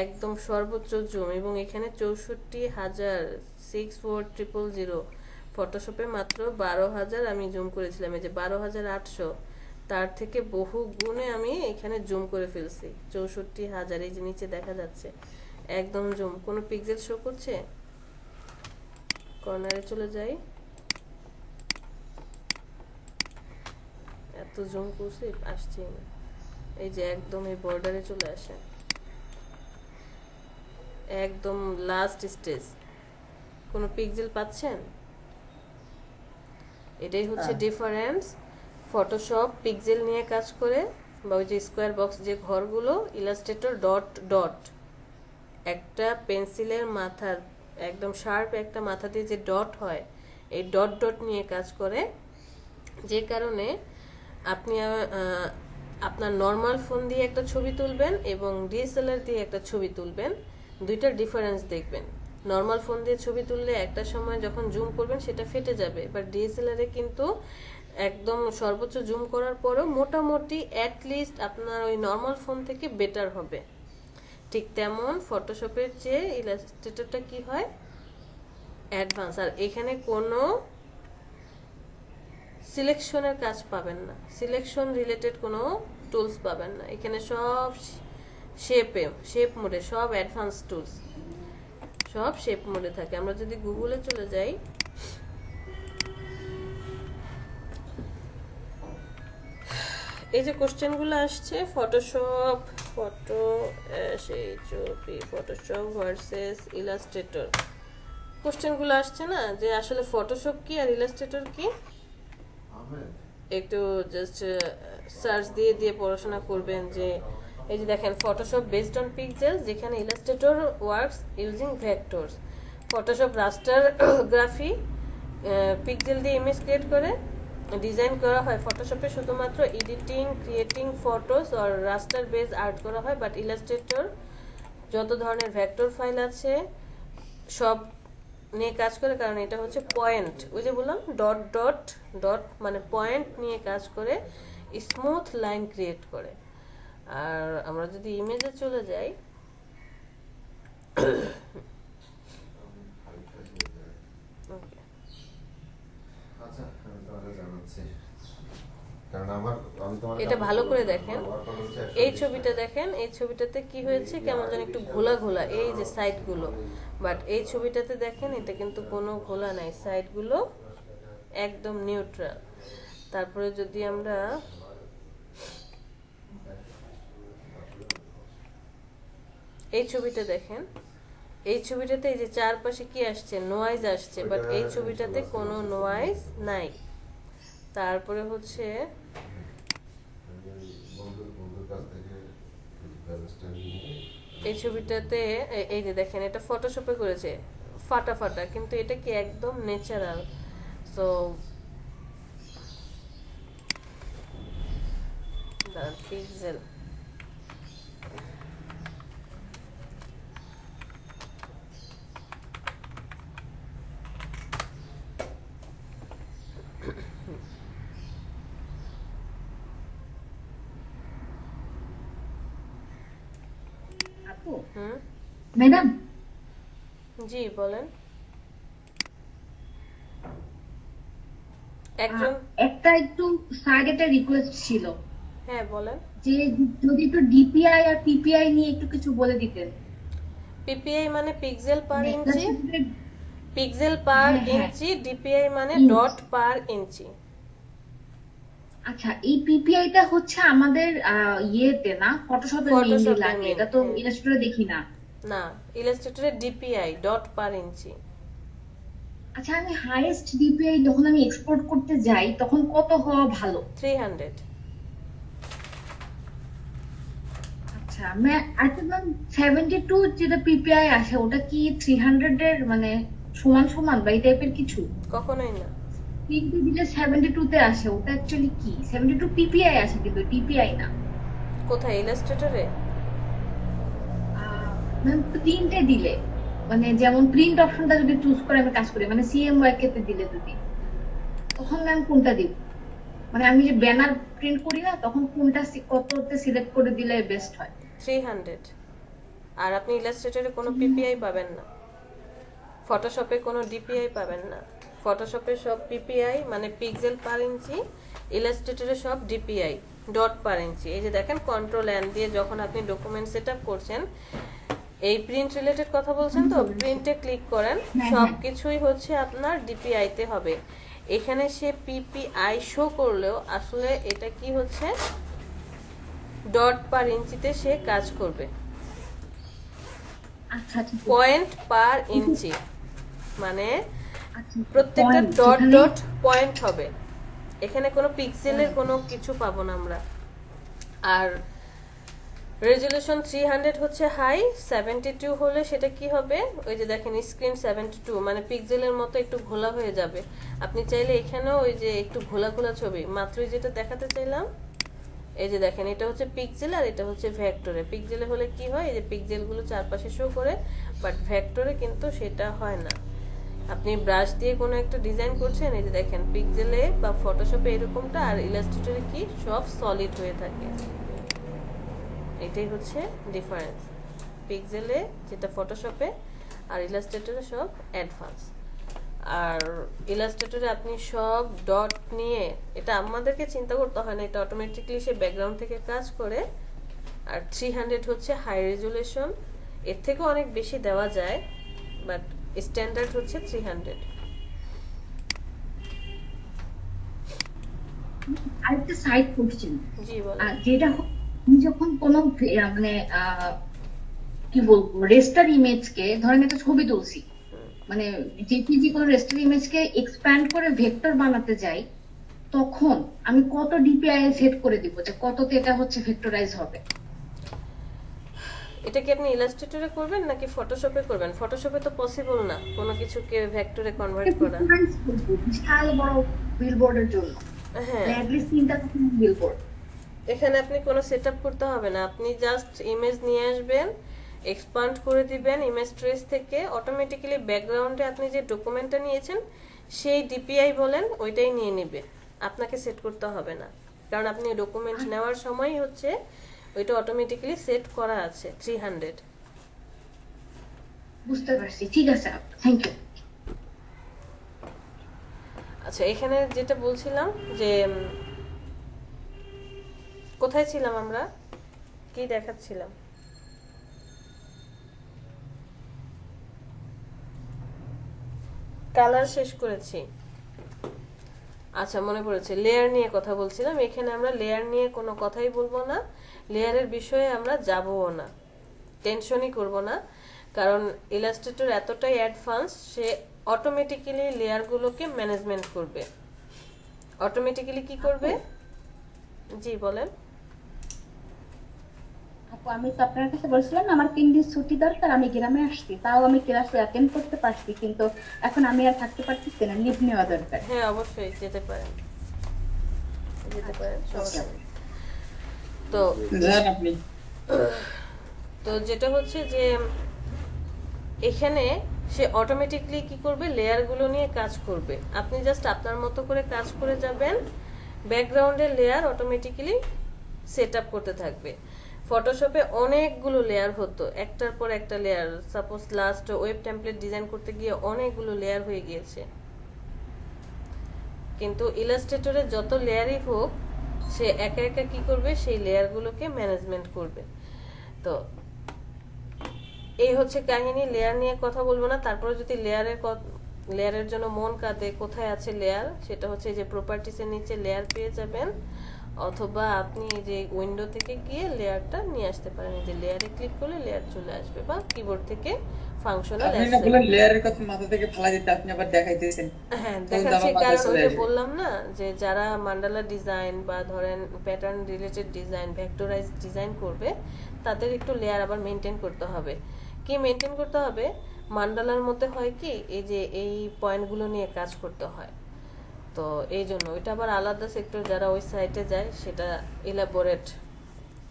একদম সর্বোচ্চ জুম, এবং এখানে 64,000 ফটোশপে মাত্র 12,000 আমি জুম করেছিলাম, এই যে 12,800, তার থেকে বহু গুণে আমি এখানে জুম করে ফেলছি। 64,000, এই যে নিচে দেখা যাচ্ছে একদম জুম, কোনো পিক্সেল শো করছে? কর্নারে চলে যাই, এত জুম করছি আসছে না, এই যে একদম এই বর্ডারে চলে আসে, একদম লাস্ট স্টেজ, কোনো পিক্সেল পাচ্ছেন? এটাই হচ্ছে ডিফারেন্স। ফটোশপ পিক্সেল নিয়ে কাজ করে, বা ওই যে স্কোয়ার বক্স যে ঘরগুলো, ইলাস্ট্রেটর ডট ডট, একটা পেন্সিলের মাথার একদম শার্প একটা মাথা দিয়ে যে ডট হয়, এই ডট ডট নিয়ে কাজ করে, যে কারণে আপনি আপনার নর্মাল ফোন দিয়ে একটা ছবি তুলবেন এবং DSLR দিয়ে একটা ছবি তুলবেন, দুইটার ডিফারেন্স দেখবেন। নর্মাল ফোন দিয়ে ছবি তুললে একটা সময় যখন জুম করবেন সেটা ফেটে যাবে, বাট DSLR-এ কিন্তু একদম সর্বোচ্চ জুম করার পরেও মোটামুটি অ্যাটলিস্ট আপনার ওই নর্মাল ফোন থেকে বেটার হবে। ঠিক তেমন ফটোশপের চেয়ে ইলাস্ট্রেটরটা কি হয়, অ্যাডভান্স। আর এখানে কোনো সিলেকশনের কাজ পাবেন না, সিলেকশন রিলেটেড কোনো টুলস পাবেন না, এখানে সব শেপ মোডে, সব অ্যাডভান্স টুলস, সব শেপ মোডে থাকে। আমরা যদি গুগলে চলে যাই, এই যে কোশ্চেনগুলো আসছে, ফটোশপ ফটোশপ ভার্সেস ইলাস্ট্রেটর, কোশ্চেনগুলো আসছে না, যে আসলে ফটোশপ কি আর ইলাস্ট্রেটর কি, একটু জাস্ট সার্চ দিয়ে দিয়ে পড়াশোনা করবেন যে এই যে দেখেন ফটোশপ বেসড অন পিক্সেলস, যেখানে Illustrator works using vectors. Photoshop raster graphic pixel দিয়ে ইমেজ ক্রিয়েট করে ডিজাইন করা হয়। ফটোশপে শুধুমাত্র এডিটিং, ক্রিয়েটিং ফটোস আর রাস্টার বেস আর্ট করা হয়, বাট ইলাস্ট্রেটর যত ধরনের ভেক্টর ফাইল আছে সব নিয়ে কাজ করে, কারণ এটা হচ্ছে পয়েন্ট, ওই যে বললাম ডট ডট ডট মানে পয়েন্ট নিয়ে কাজ করে, স্মুথ লাইন ক্রিয়েট করে। আর আমরা যদি ইমেজে চলে যাই, ওকে আচ্ছা আমি তোমাকে জানাচ্ছি, কারণ আমি তোমার এটা ভালো করে দেখেন, এই ছবিটা দেখেন, এই ছবিটাতে কি হয়েছে কেমন যেন একটু ঘোলা ঘোলা এই যে সাইডগুলো, বাট এই ছবিটাতে দেখেন এটা কিন্তু কোনো ঘোলা নাই, সাইডগুলো একদম নিউট্রাল। তারপরে যদি আমরা এই ছবিটা দেখেন, এই ছবিটাতে এই যে চারপাশে কি আসছে, নোয়েজ আসছে, বাট এই ছবিটাতে কোনো নোয়েজ নাই। তারপরে হচ্ছে বন্ধুর কাছ থেকে ব্যালেন্সটা নিয়ে এই ছবিটাতে এই যে দেখেন এটা ফটোশপে করেছে ফাটা ফাটা, কিন্তু এটা কি একদম ন্যাচারাল। সো পিক্সেল আপু হুম ম্যাডাম, জি বলেন। একজন একটা একটু সাইড একটা রিকোয়েস্ট ছিল হ্যাঁ বলেন। যে যদি একটু ডিপিআই আর পিপিআই নিয়ে একটু কিছু বলে দিতেন। পিপিআই মানে পিক্সেল পার মানে ইঞ্চি, class পিক্সেল পার হ্যাঁ, হ্যাঁ। ইঞ্চি, ডিপিআই মানে ইঞ্চি। ডট পার ইঞ্চি। আচ্ছা, এই পিপিআইটা হচ্ছে আমাদের ইয়েতে না, ফটোশপে মেইনলি Photoshop-এ লাগে, main, এটা তো হ্যাঁ। ইলাস্ট্রেটরে দেখি না। না, ইলাস্ট্রেটরে ডিপিআই ডট পার ইঞ্চি। আচ্ছা, আমি হাইয়েস্ট ডিপিআই যখন আমি এক্সপোর্ট করতে যাই তখন কত হওয়া ভালো? 300। আচ্ছা, আই থিংক 72 যেটা পিপিআই আসে ওটা কি 300 এর মানে সমান সমান বা এই টাইপের কিছু? কখনোই না। কিন্তু যেটা 72 তে আসে ওটা অ্যাকচুয়ালি কি? 72 পিপিআই আসে কিন্তু ডিপিআই না। কোথায় ইলাস্ট্রেটরে? ম্যাম প্রিন্টে দিলে, মানে যেমন প্রিন্ট অপশনটা যদি চুজ করে আমি কাজ করি, মানে সিএমওয়াই তে দিলে যদি, তখন ম্যাম কোনটা দিব? মানে আমি যে ব্যানার প্রিন্ট করি না তখন কোনটা কততে সিলেক্ট করে দিলে বেস্ট হয়? 300। আর আপনি ইলাস্ট্রেটরে কোনো পিপিআই পাবেন না, ফটোশপে কোনো ডিপিআই পাবেন না। ফটোশপে সব পিপিআই মানে পিক্সেল পার ইঞ্চি, ইলাস্ট্রেটরে সব ডিপিআই ডট পার ইঞ্চি। এই যে দেখেন কন্ট্রোল এন দিয়ে যখন আপনি ডকুমেন্ট সেট আপ করছেন, এই প্রিন্ট রিলেটেড কথা বলছেন তো, প্রিন্টে ক্লিক করেন, সব কিছুই হচ্ছে আপনার ডিপিআই তে হবে। এখানে সে পিপিআই শো করলেও আসলে এটা কি হচ্ছে ডট পার ইঞ্চিতে সে কাজ করবে, আচ্ছা আচ্ছা পয়েন্ট পার ইঞ্চি, মানে আচ্ছা, প্রত্যেকটা point, ডট যেখানে- ডট পয়েন্ট হবে, এখানে কোনো পিক্সেলের কোনো কিছু পাবো না আমরা। আর রেজুলেশন 300 হচ্ছে হাই, 72 হলে সেটা কি হবে, ওই যে দেখেন স্ক্রিন 72 মানে পিক্সেলের মতো একটু ঘোলা হয়ে যাবে। আপনি চাইলে এখানেও ওই যে একটু ঘোলা ঘোলা ছবি মাত্রই যেটা দেখাতে চাইলাম, এই যে দেখেন এটা হচ্ছে পিক্সেল আর এটা হচ্ছে ভেক্টরে। পিক্সেলে হলে কি হয়, এই যে পিক্সেলগুলো চারপাশে শো করে, বাট ভেক্টরে কিন্তু সেটা হয় না। আপনি ব্রাশ দিয়ে কোনো একটা ডিজাইন করছেন, এই যে দেখেন পিক্সেলে বা ফটোশপে এরকমটা, আর ইলাস্ট্রেটরে কি সব সলিড হয়ে থাকে। এটাই হচ্ছে ডিফারেন্স, পিক্সেলে যেটা ফটোশপে আর ইলাস্ট্রেটরে সব অ্যাডভান্স। আর ইলাস্ট্রেটরে আপনি সব ডট নিয়ে, এটা আমাদেরকে চিন্তা করতে হয় না, এটা অটোমেটিকলি সে ব্যাকগ্রাউন্ড থেকে কাজ করে। আর 300 হচ্ছে হাই রেজুলেশন, এর থেকেও অনেক বেশি দেওয়া যায়, বাট স্ট্যান্ডার্ড হচ্ছে 300। আরেকটা সাইড কোশ্চেন, জি বলেন। যেটা আমি যখন কোনো মানে কি বলবো রেস্টার ইমেজকে, ধরেন একটা ছবি তুলছি, মানে জেপিজি কোনো রেস্টার ইমেজকে এক্সপ্যান্ড করে ভেক্টর বানাতে যাই, তখন আমি কত ডিপিআই সেট করে দিব যে কততে এটা হচ্ছে ভেক্টরাইজ হবে? এটা কি আপনি ইলাস্ট্রেটরে করবেন নাকি ফটোশপে করবেন? ফটোশপে তো পসিবল না কোনো কিছুকে ভেক্টরে কনভার্ট করা। Vectorize করবো বিশাল বড় বিলবোর্ডের জন্য, হ্যাঁ, অ্যাটলিস্ট 3টা বিলবোর্ড। এখানে আপনি কোনো সেটআপ করতে হবে না, আপনি জাস্ট ইমেজ নিয়ে আসবেন, এক্সপান্ড করে দিবেন ইমেজ ট্রেস থেকে, অটোমেটিক্যালি ব্যাকগ্রাউন্ডে আপনি যে ডকুমেন্টটা নিয়েছেন সেই ডিপিআই বলেন ওইটাই নিয়ে নেবে, আপনাকে সেট করতে হবে না, কারণ আপনি ডকুমেন্ট নেওয়ার সময়ই হচ্ছে ওইটা অটোমেটিক্যালি সেট করা আছে 300। বুঝতে পারছি, ঠিক আছে, থ্যাংক ইউ। আচ্ছা, এখানে যেটা বলছিলাম যে কোথায় ছিলাম আমরা, কি দেখাচ্ছিলাম? কালার শেষ করেছি। আচ্ছা, মনে পড়েছে, লেয়ার নিয়ে কথা বলছিলাম। এখানে আমরা লেয়ার নিয়ে কোনো কথাই বলবো না, লেয়ারের বিষয়ে আমরা যাবও না, টেনশনই করব না, কারণ ইলাস্ট্রেটর এতটাই অ্যাডভান্স, সে অটোমেটিক্যালি লেয়ারগুলোকে ম্যানেজমেন্ট করবে। অটোমেটিক্যালি কি করবে? জি বলেন। আপু, আমি তো আপনার কাছে বলছিলাম আমার 3 দিন ছুটি দরকার, আমি গ্রামে আসছি, তাও আমি ক্লাসে অ্যাটেন্ড করতে পারছি, কিন্তু এখন আমি আর থাকতে পারতেছি না, লিভ নেওয়া দরকার। হ্যাঁ, অবশ্যই যেতে পারেন, যেতে পারেন, সমস্যা নেই। তো যান আপনি। তো যেটা হচ্ছে যে এখানে সে অটোমেটিকলি কি করবে, লেয়ারগুলো নিয়ে কাজ করবে, আপনি জাস্ট আপনার মতো করে কাজ করে যাবেন, ব্যাকগ্রাউন্ডের লেয়ার অটোমেটিক্যালি সেট আপ করতে থাকবে। ফটোশপে অনেকগুলো লেয়ার হতো, একটার পর একটা layer, suppose last web template design করতে গিয়ে অনেকগুলো লেয়ার হয়ে গিয়েছে, কিন্তু ইলাস্ট্রেটরে যত লেয়ারই হোক সে একা একা কি করবে, সেই লেয়ারগুলোকে ম্যানেজমেন্ট করবে। তো এই হচ্ছে কাহিনী, লেয়ার নিয়ে কথা বলবো না। তারপরে যদি লেয়ারের জন্য মন কাঁদে, কোথায় আছে লেয়ার, সেটা হচ্ছে যে প্রপার্টিসের নিচে লেয়ার পেয়ে যাবেন, অথবা আপনি যে উইন্ডো থেকে গিয়ে লেয়ারটা নিয়ে আসতে পারেন, এই যে লেয়ারে ক্লিক করলে লেয়ার চলে আসবে, বা কিবোর্ড থেকে ফাংশনাল আপনি না বলেন লেয়ারের কথা মাথা থেকে ফালাই দিতে, আপনি আবার দেখাইতেছেন। হ্যাঁ তখন তো দেখাচ্ছি, আমার মাথায় কারণ ওই চলে যে আসে। বললাম না যে যারা মান্ডালা ডিজাইন বা ধরেন pattern related design, vectorise design করবে, তাদের একটু লেয়ার আবার মেনটেন করতে হবে। কি মেনটেন করতে হবে? মান্ডালার মধ্যে হয় কি, এই যে এই পয়েন্টগুলো নিয়ে কাজ করতে হয়, তো এই জন্য ওইটা আবার আলাদা সেক্টর, যারা ওই সাইটে যায় সেটা ইলাবোরেট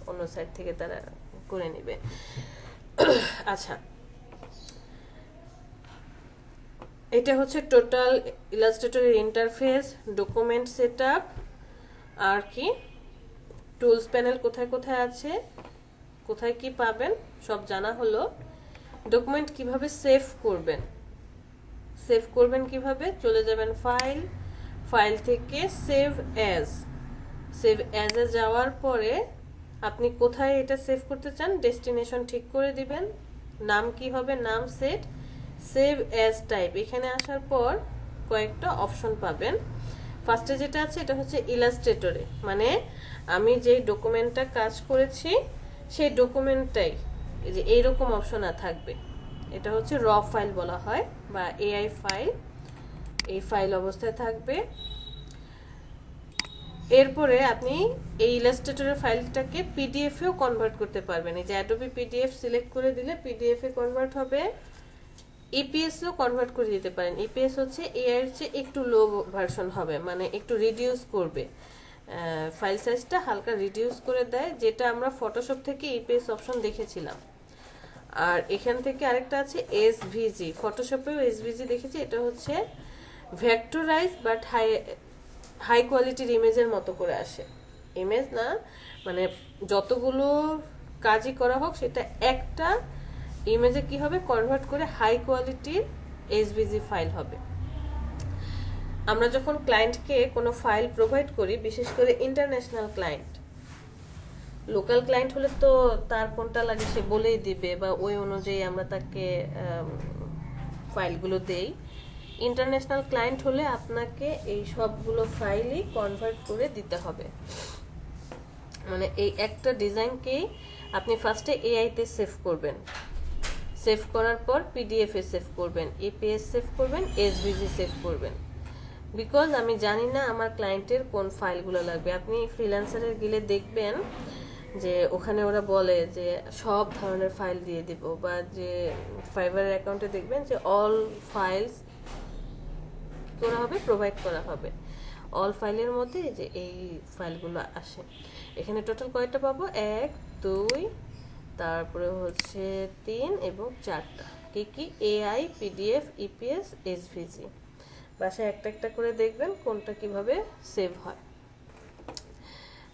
অন্য সাইট থেকে তারা করে নেবে। আচ্ছা, এটা হচ্ছে টোটাল ইলাস্ট্রেটরের ইন্টারফেস, ডকুমেন্ট সেটআপ, আর কি টুলস প্যানেল কোথায় কোথায় আছে, কোথায় কি পাবেন সব জানা হলো। ডকুমেন্ট কিভাবে সেভ করবেন, সেভ করবেন কিভাবে, চলে যাবেন ফাইল, ফাইল থেকে সেভ অ্যাজ, সেভ অ্যাজে যাওয়ার পরে আপনি কোথায় এটা সেভ করতে চান, ডেস্টিনেশন ঠিক করে দিবেন, নাম কি হবে, নাম সেট, সেভ অ্যাজ টাইপ। এখানে আসার পর কয়েকটা অপশন পাবেন। ফার্স্টে যেটা আছে এটা হচ্ছে ইলাস্ট্রেটরে, মানে আমি যেই ডকুমেন্টটা কাজ করেছি সেই ডকুমেন্টটাই এই যে এইরকম অপশন থাকবে, এটা হচ্ছে র ফাইল বলা হয় বা এআই ফাইল, এই ফাইল অবস্থায় থাকবে। এরপরে আপনি এই ইলাস্ট্রেটরের ফাইলটাকে পিডিএফেও কনভার্ট করতে পারবেন, এই যে অ্যাডোবি পিডিএফ সিলেক্ট করে দিলে পিডিএফ এ কনভার্ট হবে, ইপিএসও কনভার্ট করে দিতে পারেন। ইপিএস হচ্ছে এআই এর চেয়ে একটু লো ভার্সন হবে, মানে একটু রিডিউস করবে, ফাইল সাইজটা হালকা রিডিউস করে দেয়, যেটা আমরা ফটোশপ থেকে ইপিএস অপশন দেখেছিলাম। আর এখান থেকে আরেকটা আছে এসভিজি, ফটোশপেও এসভিজি দেখেছি, এটা হচ্ছে ভেক্টরাইজ বাট হাই কোয়ালিটির ইমেজের মতো করে আসে, ইমেজ না মানে যতগুলো কাজই করা হোক সেটা একটা ইমেজে কি হবে, কনভার্ট করে হাই কোয়ালিটির এসভিজি ফাইল হবে। আমরা যখন ক্লায়েন্টকে কোনো ফাইল প্রোভাইড করি, বিশেষ করে ইন্টারন্যাশনাল ক্লায়েন্ট, লোকাল ক্লায়েন্ট হলে তো তার কোনটা লাগে সে বলেই দিবে বা ওই অনুযায়ী আমরা তাকে ফাইলগুলো দেই। ইন্টারন্যাশনাল ক্লায়েন্ট হলে আপনাকে এই সবগুলো ফাইলই কনভার্ট করে দিতে হবে, মানে এই একটা ডিজাইনকেই আপনি ফার্স্টে এআই তে সেভ করবেন, সেভ করার পর পিডিএফ এ সেভ করবেন, ইপিএস সেভ করবেন, এসভিজি সেভ করবেন। বিকজ আমি জানি না আমার ক্লায়েন্টের কোন ফাইলগুলো লাগবে। আপনি ফ্রিল্যান্সারে গেলে দেখবেন যে ওখানে ওরা বলে যে সব ধরনের ফাইল দিয়ে দিব, বা যে ফাইবারের অ্যাকাউন্টে দেখবেন যে অল ফাইলস করা হবে, প্রোভাইড করা হবে। অল ফাইলের মধ্যে যে এই ফাইলগুলো আসে। এখানে টোটাল কয়টা পাবো? 1 2 তারপরে হচ্ছে 3 এবং 4টা। কি কি? AI, PDF, EPS, SVG। বাসায় একটা একটা করে দেখবেন কোনটা কিভাবে সেভ হয়।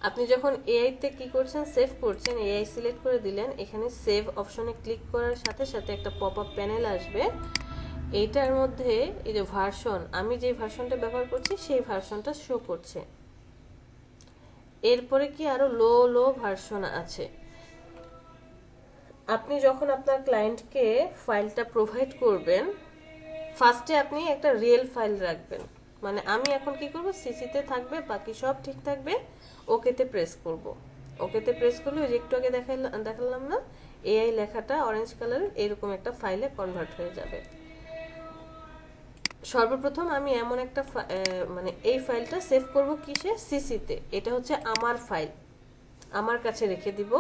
আপনি যখন AI তে কি করছেন, সেভ করছেন, AI সিলেক্ট করে দিলেন, এখানে সেভ অপশনে ক্লিক করার সাথে সাথে একটা পপ আপ প্যানেল আসবে। এইটার মধ্যে এই যে ভার্সন, আমি যে ভার্সনটা ব্যবহার করছি সেই ভার্সনটা শো করছে। এরপরে কি আরো লো লো ভার্সন আছে। আপনি যখন আপনার ক্লায়েন্টকে ফাইলটা প্রোভাইড করবেন, ফার্স্টে আপনি একটা রিয়েল ফাইল রাখবেন। মানে আমি এখন কি করব, সিসিতে থাকবে, বাকি সব ঠিক থাকবে, ওকেতে প্রেস করব। ওকেতে প্রেস করলে ওই যে একটু আগে দেখালাম না, AI লেখাটা অরেঞ্জ কালারের এরকম একটা ফাইলে কনভার্ট হয়ে যাবে। সর্বপ্রথম আমি এমন একটা মানে এই ফাইলটা সেভ করব কিসে? সিসিতে। এটা হচ্ছে আমার ফাইল, আমার কাছে রেখে দিব,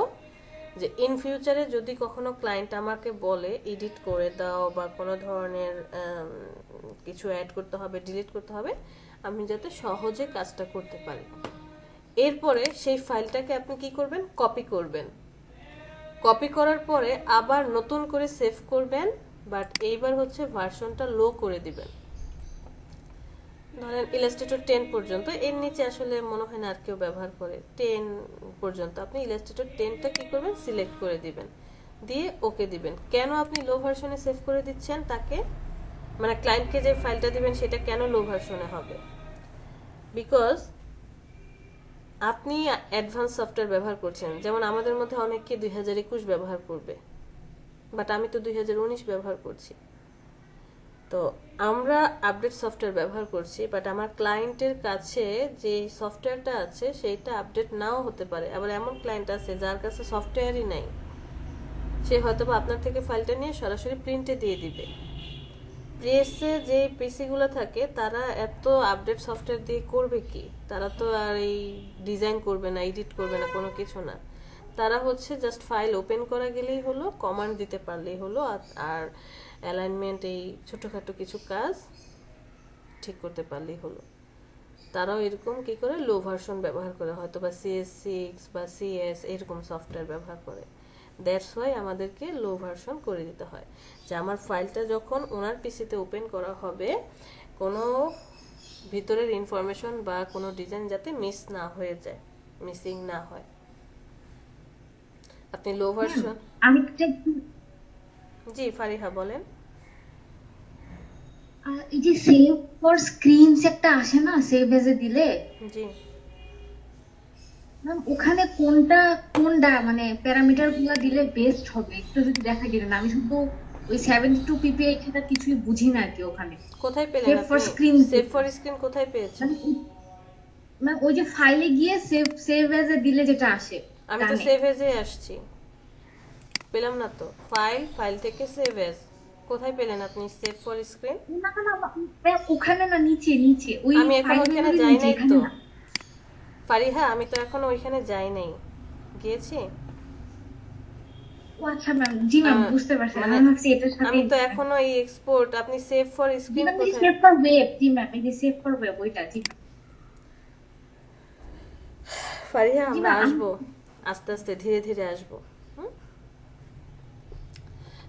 যে ইন ফিউচারে যদি কখনো ক্লায়েন্ট আমাকে বলে এডিট করে দাও বা কোনো ধরনের কিছু অ্যাড করতে হবে, ডিলিট করতে হবে, আমি যাতে সহজে কাজটা করতে পারি। এরপরে সেই ফাইলটাকে আপনি কি করবেন? কপি করবেন। কপি করার পরে আবার নতুন করে সেভ করবেন, বাট এইবার হচ্ছে ভার্সনটা লো করে দিবেন। ধরেন ইলাস্ট্রেটর 10 পর্যন্ত, এর নিচে আসলে মনে হয় না আর কেউ ব্যবহার করে। 10 পর্যন্ত আপনি ইলাস্ট্রেটর 10টা কি করবেন? সিলেক্ট করে দিবেন, দিয়ে ওকে দিবেন। কেন আপনি লো ভার্সনে সেভ করে দিচ্ছেন তাকে, মানে ক্লায়েন্টকে যে ফাইলটা দিবেন সেটা কেন লো ভার্সনে হবে? বিকজ আপনি অ্যাডভান্স সফটওয়্যার ব্যবহার করছেন। যেমন আমাদের মধ্যে অনেকে 2021 ব্যবহার করবে, বাট আমি তো 2019 ব্যবহার করছি। তো আমরা আপডেট সফটওয়্যার ব্যবহার করছি, বাট আমার ক্লায়েন্টের কাছে যে সফটওয়্যারটা আছে সেইটা আপডেট নাও হতে পারে। আবার এমন ক্লায়েন্ট আছে যার কাছে সফটওয়্যারই নাই, সে হয়তো বা আপনার থেকে ফাইলটা নিয়ে সরাসরি প্রিন্টে দিয়ে দিবে। প্রেসে যে পিসিগুলো থাকে তারা এত আপডেট সফটওয়্যার দিয়ে করবে কি? তারা তো আর এই ডিজাইন করবে না, এডিট করবে না, কোনো কিছু না। তারা হচ্ছে জাস্ট ফাইল ওপেন করা গেলেই হলো, কমান্ড দিতে পারলেই হলো, আর অ্যালাইনমেন্ট এই ছোটোখাটো কিছু কাজ ঠিক করতে পারলেই হলো। তারাও এরকম কি করে লো ভার্সন ব্যবহার করে, হয়তো বা CS6 বা CS এরকম সফটওয়্যার ব্যবহার করে। দ্যাটস ওয়াই আমাদেরকে লো ভার্সন করে দিতে হয়, যে আমার ফাইলটা যখন ওনার পিসিতে ওপেন করা হবে, কোনো ভিতরের ইনফরমেশন বা কোনো ডিজাইন যাতে মিস না হয়ে যায়, মিসিং না হয়। আপনি লো ভার্সন। আমি একটা জি ফারিহা বলেন। এই যে সেভ ফর স্ক্রিনস একটা আসে না, সেভ এজে দিলে, জি ম্যাম ওখানে কোনটা মানে প্যারামিটার গুলো দিলে বেস্ট হবে একটু যদি দেখা দিলেন। আমি শুধু ওই 72 PPI এখানে কিছুই বুঝি না আর কি। ওখানে কোথায় পেলেন সেভ ফর আপনি? স্ক্রিন, সেভ ফর স্ক্রিন কোথায় পেয়েছেন? ম্যাম ওই যে ফাইলে গিয়ে সেভ এজে দিলে যেটা আসে, আমি তো সেভ এজে আসছি, পেলাম না তো। ফাইল থেকে সেভ এজ কোথায় পেলেন আপনি? Save for screen. না না না ম্যাম ওখানে না, নিচে নিচে ওই আমি এখন ফাইল ওইখানে মেনুর যাই নিচে, নাই এখানে তো না। ফারিহা, আমি তো এখনো ওইখানে যাই নাই। গিয়েছি? ও আচ্ছা ম্যাম, জি ম্যাম বুঝতে পারছি। মানে আমি ভাবছি এটার সাথে আমি তো এখনো এই এক্সপোর্ট, আপনি save for ji screen ma'am, কোথায়? Save for web, ji ma'am এই যে সেভ ফর ওয়েব ওইটা, জি ফারিহা জি আমরা ম্যাম। আসবো, আস্তে আস্তে ধীরে ধীরে আসবো।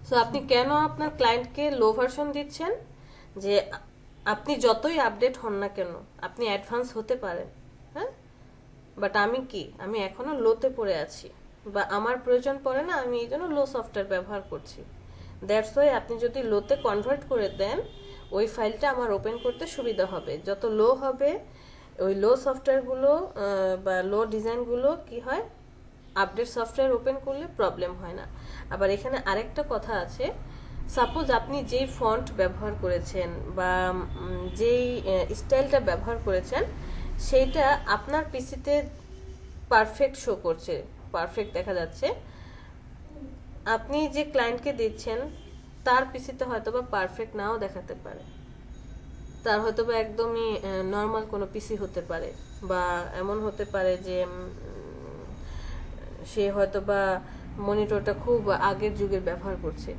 সো আপনি কেন আপনার ক্লায়েন্টকে লো ভার্সন দিচ্ছেন? যে আপনি যতই আপডেট হন না কেন, আপনি অ্যাডভান্স হতে পারেন, হ্যাঁ, বাট আমি এখনো লোতে পড়ে আছি, বা আমার প্রয়োজন পড়ে না, আমি এই জন্য লো সফটওয়্যার ব্যবহার করছি। দ্যাটস ওয়াই আপনি যদি লোতে কনভার্ট করে দেন, ওই ফাইলটা আমার ওপেন করতে সুবিধা হবে। যত লো হবে, ওই লো সফটওয়্যারগুলো বা লো ডিজাইনগুলো কি হয়, আপডেট সফটওয়্যার ওপেন করলে প্রবলেম হয় না। আবার এখানে আরেকটা কথা আছে, সাপোজ আপনি যেই ফন্ট ব্যবহার করেছেন বা যেই স্টাইলটা ব্যবহার করেছেন, সেইটা আপনার পিসিতে পারফেক্ট শো করছে, পারফেক্ট দেখা যাচ্ছে। আপনি যে ক্লায়েন্টকে দিচ্ছেন তার পিসিতে হয়তো বা পারফেক্ট নাও দেখাতে পারে। তার হয়তো বা একদমই নর্মাল কোনো পিসি হতে পারে, বা এমন হতে পারে যে সে হয়তো বা মনিটরটা খুব আগের যুগের ব্যবহার করছে।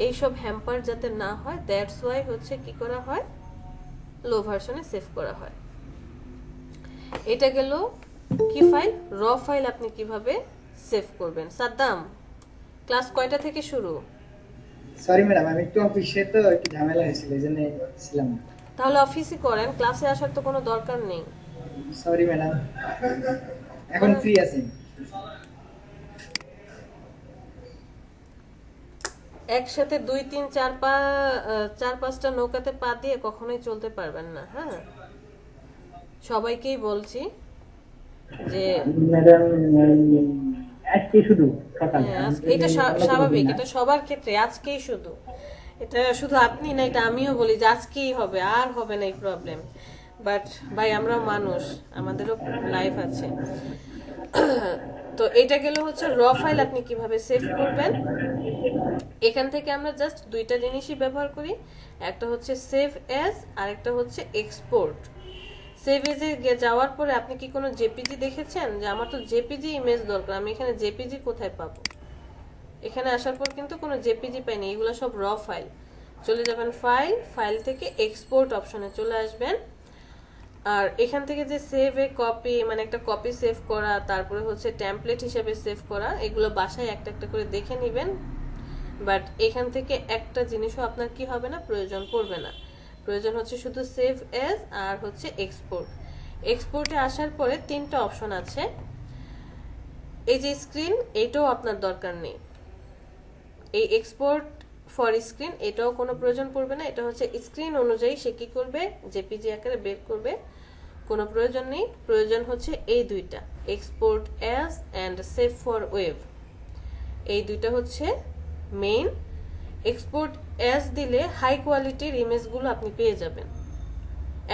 এইসব হ্যাম্পার যাতে না হয়, দ্যাটস ওয়াই হচ্ছে কি করা হয়, লো ভার্সনে সেভ করা হয়। এটা গেল কি ফাইল, র ফাইল আপনি কিভাবে সেভ করবেন। সাদ্দাম, ক্লাস কয়টা থেকে শুরু? সরি ম্যাডাম, আমি একটু অফিসে তো একটু ঝামেলা হয়েছিল, এই জন্য ছিলাম না। তাহলে অফিসে করেন, ক্লাসে আসার তো কোনো দরকার নেই। সরি ম্যাডাম, এখন ফ্রি আছি। একসাথে 2 3 4 4 5টা নৌকাতে পা দিয়ে কখনোই চলতে পারবেন না। হ্যাঁ, সবাইকেই বলছি যে ম্যাডাম আজকে শুধু সকালে হ্যাঁ, এটা স্বাভাবিক, এটা সবার ক্ষেত্রে আজকেই শুধু, এটা শুধু আপনি না, এটা আমিও বলি যে আজকেই হবে, আর হবে না এই প্রবলেম। বাট ভাই, আমরা মানুষ, আমাদেরও লাইফ আছে। তো এটা গেল হচ্ছে র ফাইল আপনি কিভাবে সেভ করবেন। এখান থেকে আমরা জাস্ট দুইটা জিনিসই ব্যবহার করি, একটা হচ্ছে সেভ অ্যাজ আর একটা হচ্ছে এক্সপোর্ট। সেভ এজে যাওয়ার পরে আপনি কি কোনো জেপিজি দেখেছেন যে আমার তো জেপিজি ইমেজ দরকার, আমি এখানে জেপিজি কোথায় পাবো? এখানে আসার পর কিন্তু কোনো জেপিজি পাইনি, এগুলো সব র ফাইল। চলে যাবেন ফাইল, ফাইল থেকে এক্সপোর্ট অপশনে চলে আসবেন। আর এখান থেকে যে সেভ এ কপি, মানে একটা কপি সেভ করা, তারপরে হচ্ছে টেমপ্লেট হিসেবে সেভ করা, এগুলো বাসায় একটা একটা করে দেখে নেবেন। বাট এখান থেকে একটা জিনিসও আপনার কি হবে না, প্রয়োজন পড়বে না। প্রয়োজন হচ্ছে শুধু সেভ এজ আর হচ্ছে এক্সপোর্ট। এক্সপোর্টে আসার পরে 3টা অপশন আছে। এই যে স্ক্রিন, এইটাও আপনার দরকার নেই। এই এক্সপোর্ট ফর স্ক্রিন, এটাও কোনো প্রয়োজন পড়বে না। এটা হচ্ছে স্ক্রিন অনুযায়ী সে কি করবে, জেপিজি আকারে বের করবে, কোনো প্রয়োজন নেই। প্রয়োজন হচ্ছে এই দুইটা, export as and save for web. এই দুইটা হচ্ছে মেইন। এক্সপোর্ট অ্যাজ দিলে হাই কোয়ালিটির ইমেজগুলো আপনি পেয়ে যাবেন।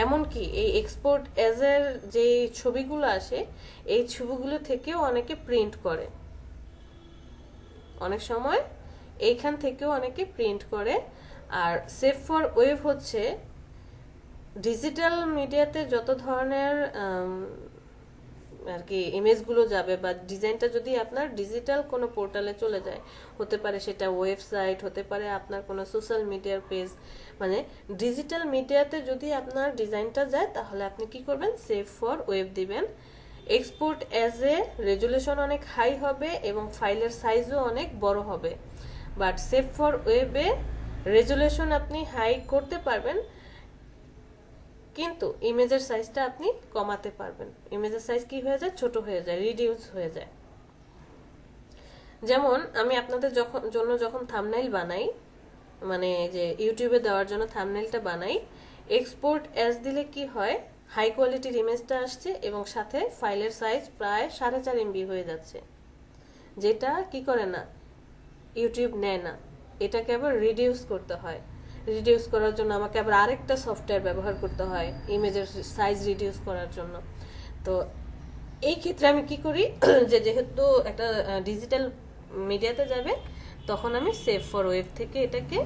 এমনকি এই এক্সপোর্ট অ্যাজ এর যে ছবিগুলো আসে, এই ছবিগুলো থেকেও অনেকে প্রিন্ট করে, অনেক সময় এইখান থেকেও অনেকে প্রিন্ট করে। আর সেভ ফর ওয়েব হচ্ছে ডিজিটাল মিডিয়াতে যত ধরনের আর কি ইমেজগুলো যাবে, বা ডিজাইনটা যদি আপনার ডিজিটাল কোনো পোর্টালে চলে যায়, হতে পারে সেটা ওয়েবসাইট, হতে পারে আপনার কোনো সোশ্যাল মিডিয়ার পেজ, মানে ডিজিটাল মিডিয়াতে যদি আপনার ডিজাইনটা যায়, তাহলে আপনি কি করবেন, সেভ ফর ওয়েব দিবেন। এক্সপোর্ট অ্যাজ এ রেজুলেশন অনেক হাই হবে এবং ফাইলের সাইজও অনেক বড় হবে। বাট সেভ ফর ওয়েবে রেজুলেশন আপনি হাই করতে পারবেন, কিন্তু ইমেজের সাইজটা আপনি কমাতে পারবেন। ইমেজের সাইজ কি হয়ে যায়, ছোট হয়ে যায়, রিডিউস হয়ে যায়। যেমন আমি আপনাদের যখন থাম্বনেইল বানাই, মানে যে ইউটিউবে দেওয়ার জন্য থাম্বনেইলটা বানাই, এক্সপোর্ট অ্যাজ দিলে কি হয়, হাই কোয়ালিটির ইমেজটা আসছে এবং সাথে ফাইলের সাইজ প্রায় 4.5 MB হয়ে যাচ্ছে, যেটা কি করে না, ইউটিউব নেয় না। এটাকে আবার রিডিউস করতে হয়। রিডিউস করার জন্য আমাকে আবার আরেকটা সফটওয়্যার ব্যবহার করতে হয় ইমেজের সাইজ রিডিউস করার জন্য। তো এই ক্ষেত্রে আমি কি করি, যেহেতু একটা ডিজিটাল মিডিয়াতে যাবে, তখন আমি সেভ ফর ওয়েব থেকে এটাকে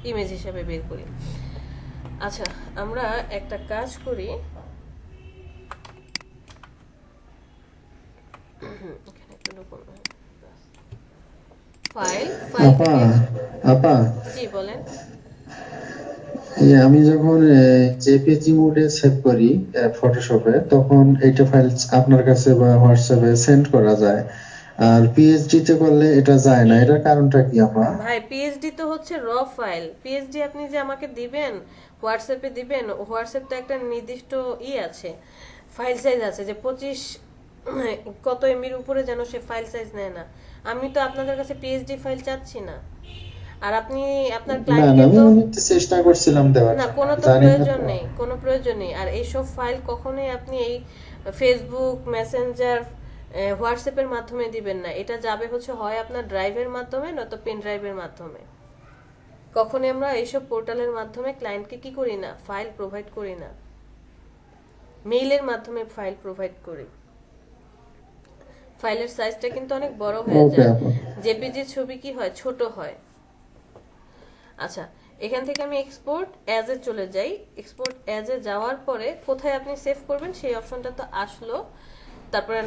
ইমেজ হিসাবে বের করি। আচ্ছা, আমরা একটা কাজ করি, এখানে একটু লুকোনো ফাইল আপা আপা জি বলেন। আমি যখন জেপিজি মোডে সেভ করি ফটোশপে, তখন এইটা ফাইল আপনার কাছে বা হোয়াটসঅ্যাপে সেন্ড করা যায়, আর পিএইচডি তে করলে এটা যায় না। এটার কারণটা কি আপা? ভাই, পিএইচডি তো হচ্ছে র ফাইল। পিএইচডি আপনি যে আমাকে দিবেন, হোয়াটসঅ্যাপে দিবেন, হোয়াটসঅ্যাপ তো একটা নির্দিষ্ট আছে, ফাইল সাইজ আছে, যে 25 কত এমবির উপরে যেন সে ফাইল সাইজ নেয় না। আমি তো আপনাদের কাছে পিএইচডি ফাইল চাচ্ছি না। আর আপনি আপনার না ক্লায়েন্টকে আমি তো অনেকটা চেষ্টা করছিলাম দেওয়ার, না, কোনো তো জানি না প্রয়োজন তো। নেই, কোনো প্রয়োজন নেই। আর এইসব ফাইল কখনোই আপনি এই ফেসবুক মেসেঞ্জার হোয়াটসঅ্যাপের মাধ্যমে দিবেন না। এটা যাবে হচ্ছে হয় আপনার ড্রাইভের মাধ্যমে, নয়তো পেন ড্রাইভের মাধ্যমে। কখনোই আমরা এইসব পোর্টালের মাধ্যমে ক্লায়েন্টকে কি করি না, ফাইল প্রোভাইড করি না। মেইলের মাধ্যমে ফাইল প্রোভাইড করি। ফাইলের সাইজটা কিন্তু অনেক বড় হয়ে ওকে যায়, আপা। জেপিজি ছবি কি হয়, ছোট হয়। আচ্ছা, এখান থেকে আমি এক্সপোর্ট অ্যাজ এ চলে যাই। এক্সপোর্ট অ্যাজ এ যাওয়ার পরে কোথায় আপনি সেভ করবেন সেই অপশনটা তো আসলো। তারপরে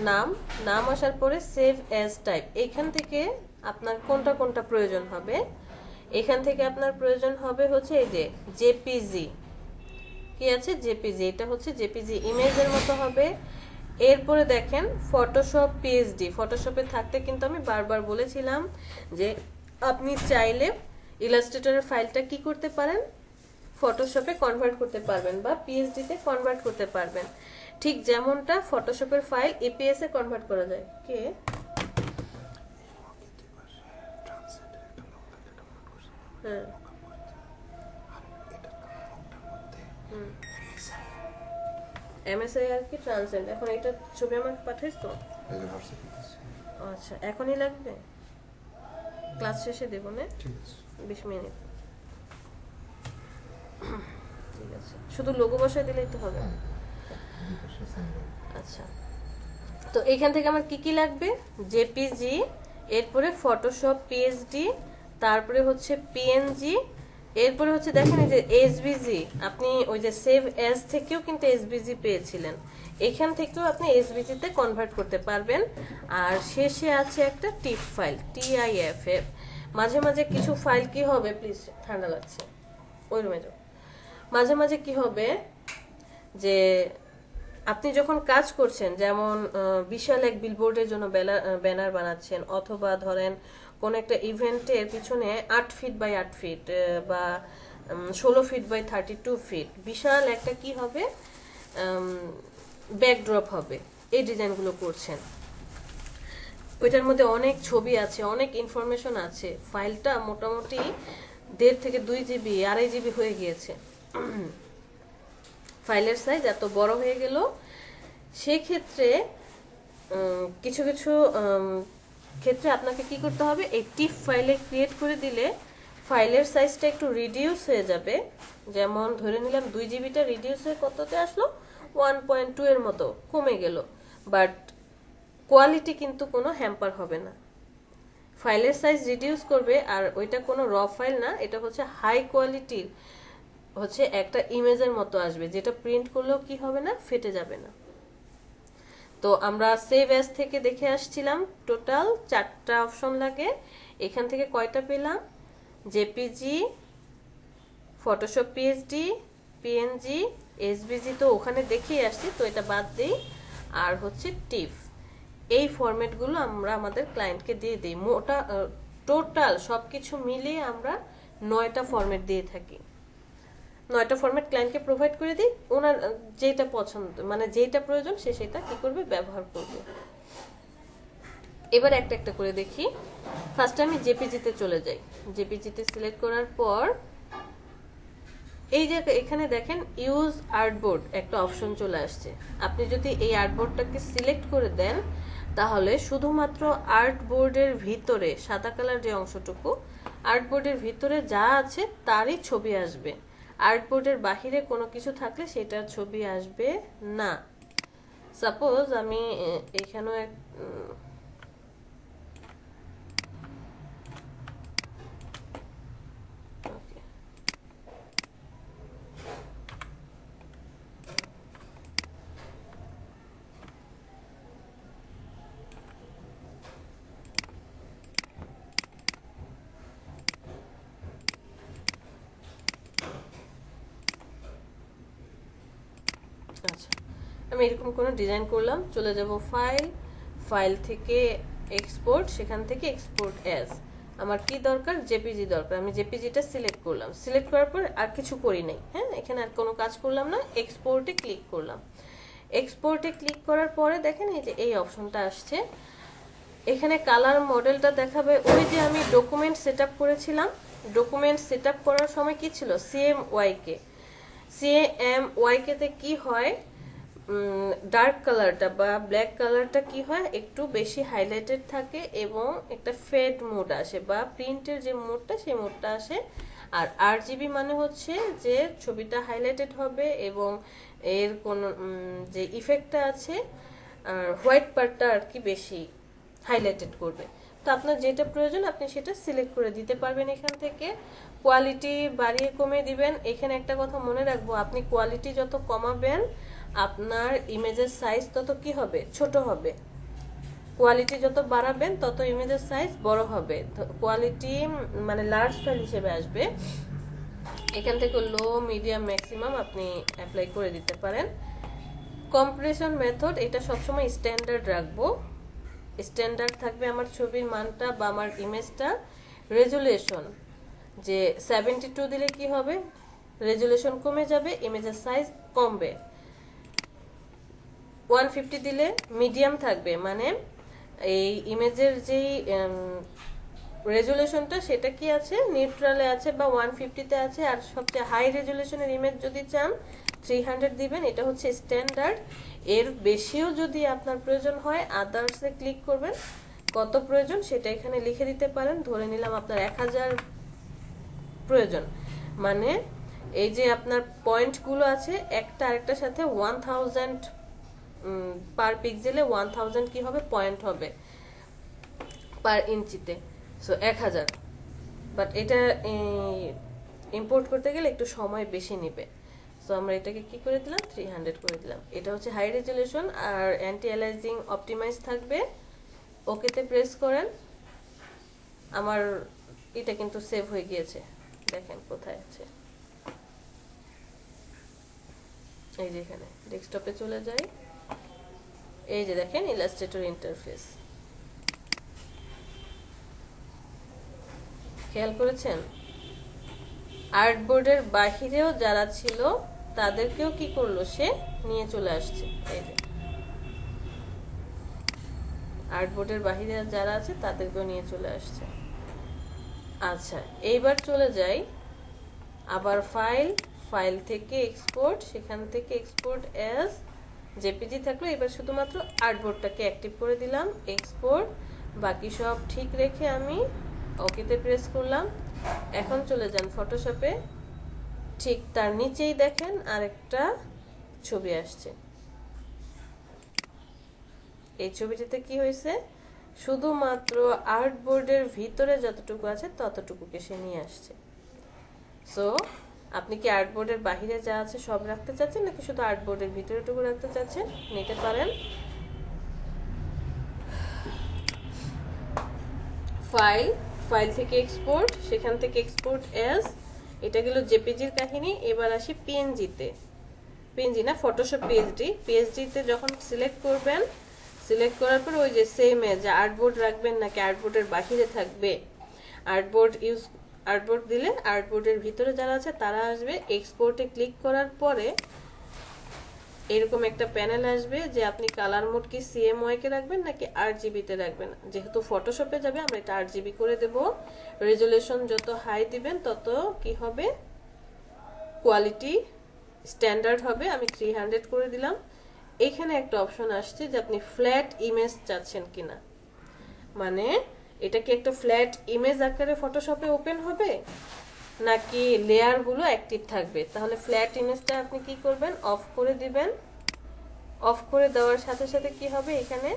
নাম আসার পরে সেভ অ্যাজ টাইপ, এইখান থেকে আপনার কোনটা কোনটা প্রয়োজন হবে। এখান থেকে আপনার প্রয়োজন হবে হচ্ছে এই যে জেপিজি, কি আছে জেপিজি, এটা হচ্ছে জেপিজি ইমেজের মতো হবে। এরপরে দেখেন ফটোশপ পিএইচডি, ফটোশপে থাকতে কিন্তু আমি বারবার বলেছিলাম যে আপনি চাইলে ইলাস্ট্রেটরের ফাইলটা কি করতে পারেন, ফটোশপে কনভার্ট করতে পারবেন বা পিএইচডি তে কনভার্ট করতে পারবেন, ঠিক যেমনটা ফটোশপের ফাইল এপিএস এ কনভার্ট করা যায়। কে হ্যাঁ এমএসআই আর কি ট্রান্সেন্ড। এখন এটা ছবি আমাকে পাঠাইছ তো? এই যে হোয়াটসঅ্যাপে দিচ্ছি। আচ্ছা এখনই লাগবে, ক্লাস শেষে দেবো না, ঠিক আছে 20 মিনিট। ঠিক আছে, শুধু লোগো বসায় দিলেই তো হবে। আচ্ছা, তো এখান থেকে আমার কি কি লাগবে, জেপিজি, এরপরে ফটোশপ পিএইচডি, তারপরে হচ্ছে পিএনজি, এরপরে হচ্ছে দেখেন এই যে এসবিজি, আপনি ওই যে সেভ এস থেকেও কিন্তু এসবিজি পেয়েছিলেন, এখান থেকেও আপনি এসবিজি তে কনভার্ট করতে পারবেন। আর শেষে আছে একটা টিফ ফাইল, টিআইএফএফ। মাঝে মাঝে কিছু ফাইল কি হবে, প্লিজ ঠান্ডা লাগছে ওই রুমে যাও, মাঝে মাঝে কি হবে যে আপনি যখন কাজ করছেন, যেমন বিশাল এক বিলবোর্ডের জন্য ব্যানার বানাচ্ছেন, অথবা ধরেন কোন একটা ইভেন্টের পিছনে 8 ফিট বাই 8 ফিট বা 16 ফিট বাই 32 ফিট বিশাল একটা কি হবে ব্যাকড্রপ হবে, এই ডিজাইনগুলো করছেন, ওইটার মধ্যে অনেক ছবি আছে, অনেক ইনফরমেশন আছে, ফাইলটা মোটামুটি 1.5 থেকে 2 জিবি 2.5 জিবি হয়ে গিয়েছে, ফাইলের সাইজ এত বড় হয়ে গেল। সেই ক্ষেত্রে কিছু কিছু ক্ষেত্রে আপনাকে কি করতে হবে, এই টিফ ফাইলে ক্রিয়েট করে দিলে ফাইলের সাইজটা একটু রিডিউস হয়ে যাবে। যেমন ধরে নিলাম 2 জিবিটা রিডিউস হয়ে কততে আসলো, 1.2 এর মতো কমে গেল, বাট কোয়ালিটি কিন্তু কোনো হ্যাম্পার হবে না। ফাইলের সাইজ রিডিউস করবে, আর ওইটা কোনো র ফাইল না, এটা হচ্ছে হাই কোয়ালিটির হচ্ছে একটা ইমেজের মতো আসবে, যেটা প্রিন্ট করলেও কি হবে না, ফেটে যাবে না। তো আমরা সেভ অ্যাজ থেকে দেখে আসছিলাম, টোটাল 4টা অপশন লাগে, এখান থেকে কয়টা পেলাম, JPG, Photoshop PhD, PNG, SBG তো ওখানে দেখিয়ে আসছি, তো এটা বাদ দিই, আর হচ্ছে টিফ। এই ফরম্যাটগুলো আমরা আমাদের ক্লায়েন্টকে দিয়ে দিই, মোটা টোটাল সবকিছু মিলিয়ে আমরা 9টা ফরম্যাট দিয়ে থাকি। 9টা ফরম্যাট ক্লায়েন্টকে প্রোভাইড করে দিই, ওনার যেটা পছন্দ মানে যেটা প্রয়োজন সে সেটা কি করবে, ব্যবহার করবে। এবার একটা একটা করে দেখি। ফার্স্ট আমি জেপিজিতে চলে যাই, জেপিজিতে সিলেক্ট করার পর এই যে এখানে দেখেন ইউজ আর্টবোর্ড একটা অপশন চলে আসছে। আপনি যদি এই আর্টবোর্ডটাকে সিলেক্ট করে দেন তাহলে শুধুমাত্র আর্টবোর্ডের ভিতরে সাদা কালার যে অংশটুকু, আর্টবোর্ডের ভিতরে যা আছে তারই ছবি আসবে, আর্টবোর্ডের বাহিরে কোনো কিছু থাকলে সেটার ছবি আসবে না। সাপোজ আমি এখানেও এক আচ্ছা, আমি এরকম কোনো ডিজাইন করলাম, চলে যাব ফাইল, ফাইল থেকে এক্সপোর্ট, সেখান থেকে এক্সপোর্ট অ্যাজ, আমার কি দরকার, জেপিজি দরকার, আমি জেপিজিটা সিলেক্ট করলাম, সিলেক্ট করার পর আর কিছু করি নাই, হ্যাঁ এখানে আর কোনো কাজ করলাম না, এক্সপোর্টে ক্লিক করলাম। এক্সপোর্টে ক্লিক করার পরে দেখেন এই যে এই অপশনটা আসছে, এখানে কালার মডেলটা দেখাবে, ওই যে আমি ডকুমেন্ট সেটআপ করেছিলাম, ডকুমেন্ট সেটআপ করার সময় কি ছিল, সিএমওয়াইকে, সিএমওয়াইকে তে কি হয়, ডার্ক কালারটা বা ব্ল্যাক কালারটা কি হয়, একটু বেশি হাইলাইটেড থাকে এবং একটা ফেড মোড আসে বা প্রিন্টের যে মোডটা সেই মোডটা আসে। আর আরজিবি মানে হচ্ছে যে ছবিটা হাইলাইটেড হবে এবং এর কোন যে ইফেক্টটা আছে আর হোয়াইট পার্টটা আর কি বেশি হাইলাইটেড করবে। তো আপনার যেটা প্রয়োজন আপনি সেটা সিলেক্ট করে দিতে পারবেন এখান থেকে। কোয়ালিটি বাড়িয়ে কমিয়ে দিবেন। এখানে একটা কথা মনে রাখবো, আপনি কোয়ালিটি যত কমাবেন আপনার ইমেজের সাইজ তত কি হবে, ছোট হবে। কোয়ালিটি যত বাড়াবেন তত ইমেজের সাইজ বড় হবে। কোয়ালিটি মানে লার্জ ফাইল হিসেবে আসবে। এখান থেকে লো, মিডিয়াম, ম্যাক্সিমাম আপনি অ্যাপ্লাই করে দিতে পারেন। কম্প্রেশন মেথড এটা সবসময় স্ট্যান্ডার্ড রাখবো। স্ট্যান্ডার্ড থাকবে আমার ছবির মানটা বা আমার ইমেজটা। রেজুলেশন যে 72 দিলে কি হবে, রেজুলেশন কমে যাবে, ইমেজের সাইজ কমবে। 150 দিলে মিডিয়াম থাকবে, মানে এই ইমেজের যেই রেজুলেশনটা সেটা কি আছে, নিউট্রালে আছে বা 150-তে আছে। আর সবচেয়ে হাই রেজুলেশনের ইমেজ যদি চান 300 দিবেন, এটা হচ্ছে স্ট্যান্ডার্ড। এর বেশিও যদি আপনার প্রয়োজন হয় আদার্সে ক্লিক করবেন, কত প্রয়োজন সেটা এখানে লিখে দিতে পারেন। ধরে নিলাম আপনার 1000 প্রয়োজন, মানে এই যে আপনার পয়েন্টগুলো আছে একটা আরেকটার সাথে 1000 পার পিক্সেলে 1000 কি হবে, পয়েন্ট হবে পার ইঞ্চিতে। সো 1000, বাট এটা ইম্পোর্ট করতে গেলে একটু সময় বেশি নেবে। সো আমরা এটাকে কি করে দিলাম, 300 করে দিলাম। এটা হচ্ছে হাই রেজুলেশন আর অ্যান্টি অ্যালাইজিং অপটিমাইজ থাকবে। ওকেতে প্রেস করেন। আমার এটা কিন্তু সেভ হয়ে গিয়েছে, দেখেন কোথায় আছে, এই যে এখানে ডেস্কটপে চলে যাই। এই যে দেখেন ইলাস্ট্রেটর ইন্টারফেস, খেয়াল করেছেন? আর্টবোর্ডের বাহিরেও যারা ছিল তাদেরকেও কি করলো, সে নিয়ে চলে আসছে। এই যে আর্টবোর্ডের বাহিরে যারা আছে তাদেরকেও নিয়ে চলে আসছে। আচ্ছা, এইবার চলে যাই আবার ফাইল থেকে এক্সপোর্ট, সেখান থেকে এক্সপোর্ট অ্যাজ জেপিজি থাকলো। এবার শুধুমাত্র আর্টবোর্ডটাকে অ্যাক্টিভ করে দিলাম, এক্সপোর্ট। বাকি সব ঠিক রেখে আমি ওকেতে প্রেস করলাম। এখন চলে যান ফটোশপে, ঠিক তার নিচেই দেখেন আরেকটা ছবি আসছে। এই ছবিটিতে কি হয়েছে, শুধুমাত্র আর্টবোর্ডের ভিতরে যতটুকু আছে ততটুকুকে সে নিয়ে আসছে। সো আপনি কি আর্টবোর্ডের বাহিরে যা আছে সব রাখতে চাচ্ছেন নাকি শুধু আর্টবোর্ডের ভিতরেটুকু রাখতে চাচ্ছেন, নিতে পারেন। ফাইল থেকে এক্সপোর্ট, সেখান থেকে এক্সপোর্ট অ্যাজ, এটা গেল জেপিজির কাহিনী। এবার আসি পিএনজিতে। পিএনজি না, ফটোশপ পিএইচডিতে যখন সিলেক্ট করবেন, সিলেক্ট করার পর ওই যে সেম যে আর্টবোর্ড রাখবেন নাকি আর্টবোর্ডের বাহিরে থাকবে। আর্টবোর্ড দিলে আর্টবোর্ডের ভিতরে যারা আছে তারা আসবে। এক্সপোর্টে ক্লিক করার পরে এরকম একটা প্যানেল আসবে যে আপনি কালার মোড কি CMYK কে রাখবেন নাকি RGB তে রাখবেন। যেহেতু ফটোশপে যাবে আমরা এটা RGB করে দেব। রেজুলেশন যত হাই দিবেন তত কি হবে, কোয়ালিটি স্ট্যান্ডার্ড হবে। আমি 300 করে দিলাম। এখানে একটা অপশন আসছে যে আপনি ফ্ল্যাট ইমেজ চাচ্ছেন কিনা, মানে এটা কি একটা ফ্ল্যাট ইমেজ আকারে ফটোশপে ওপেন হবে নাকি লেয়ারগুলো অ্যাক্টিভ থাকবে। তাহলে ফ্ল্যাট ইমেজটা আপনি কি করবেন, অফ করে দিবেন। অফ করে দেওয়ার সাথে সাথে কি হবে, এখানে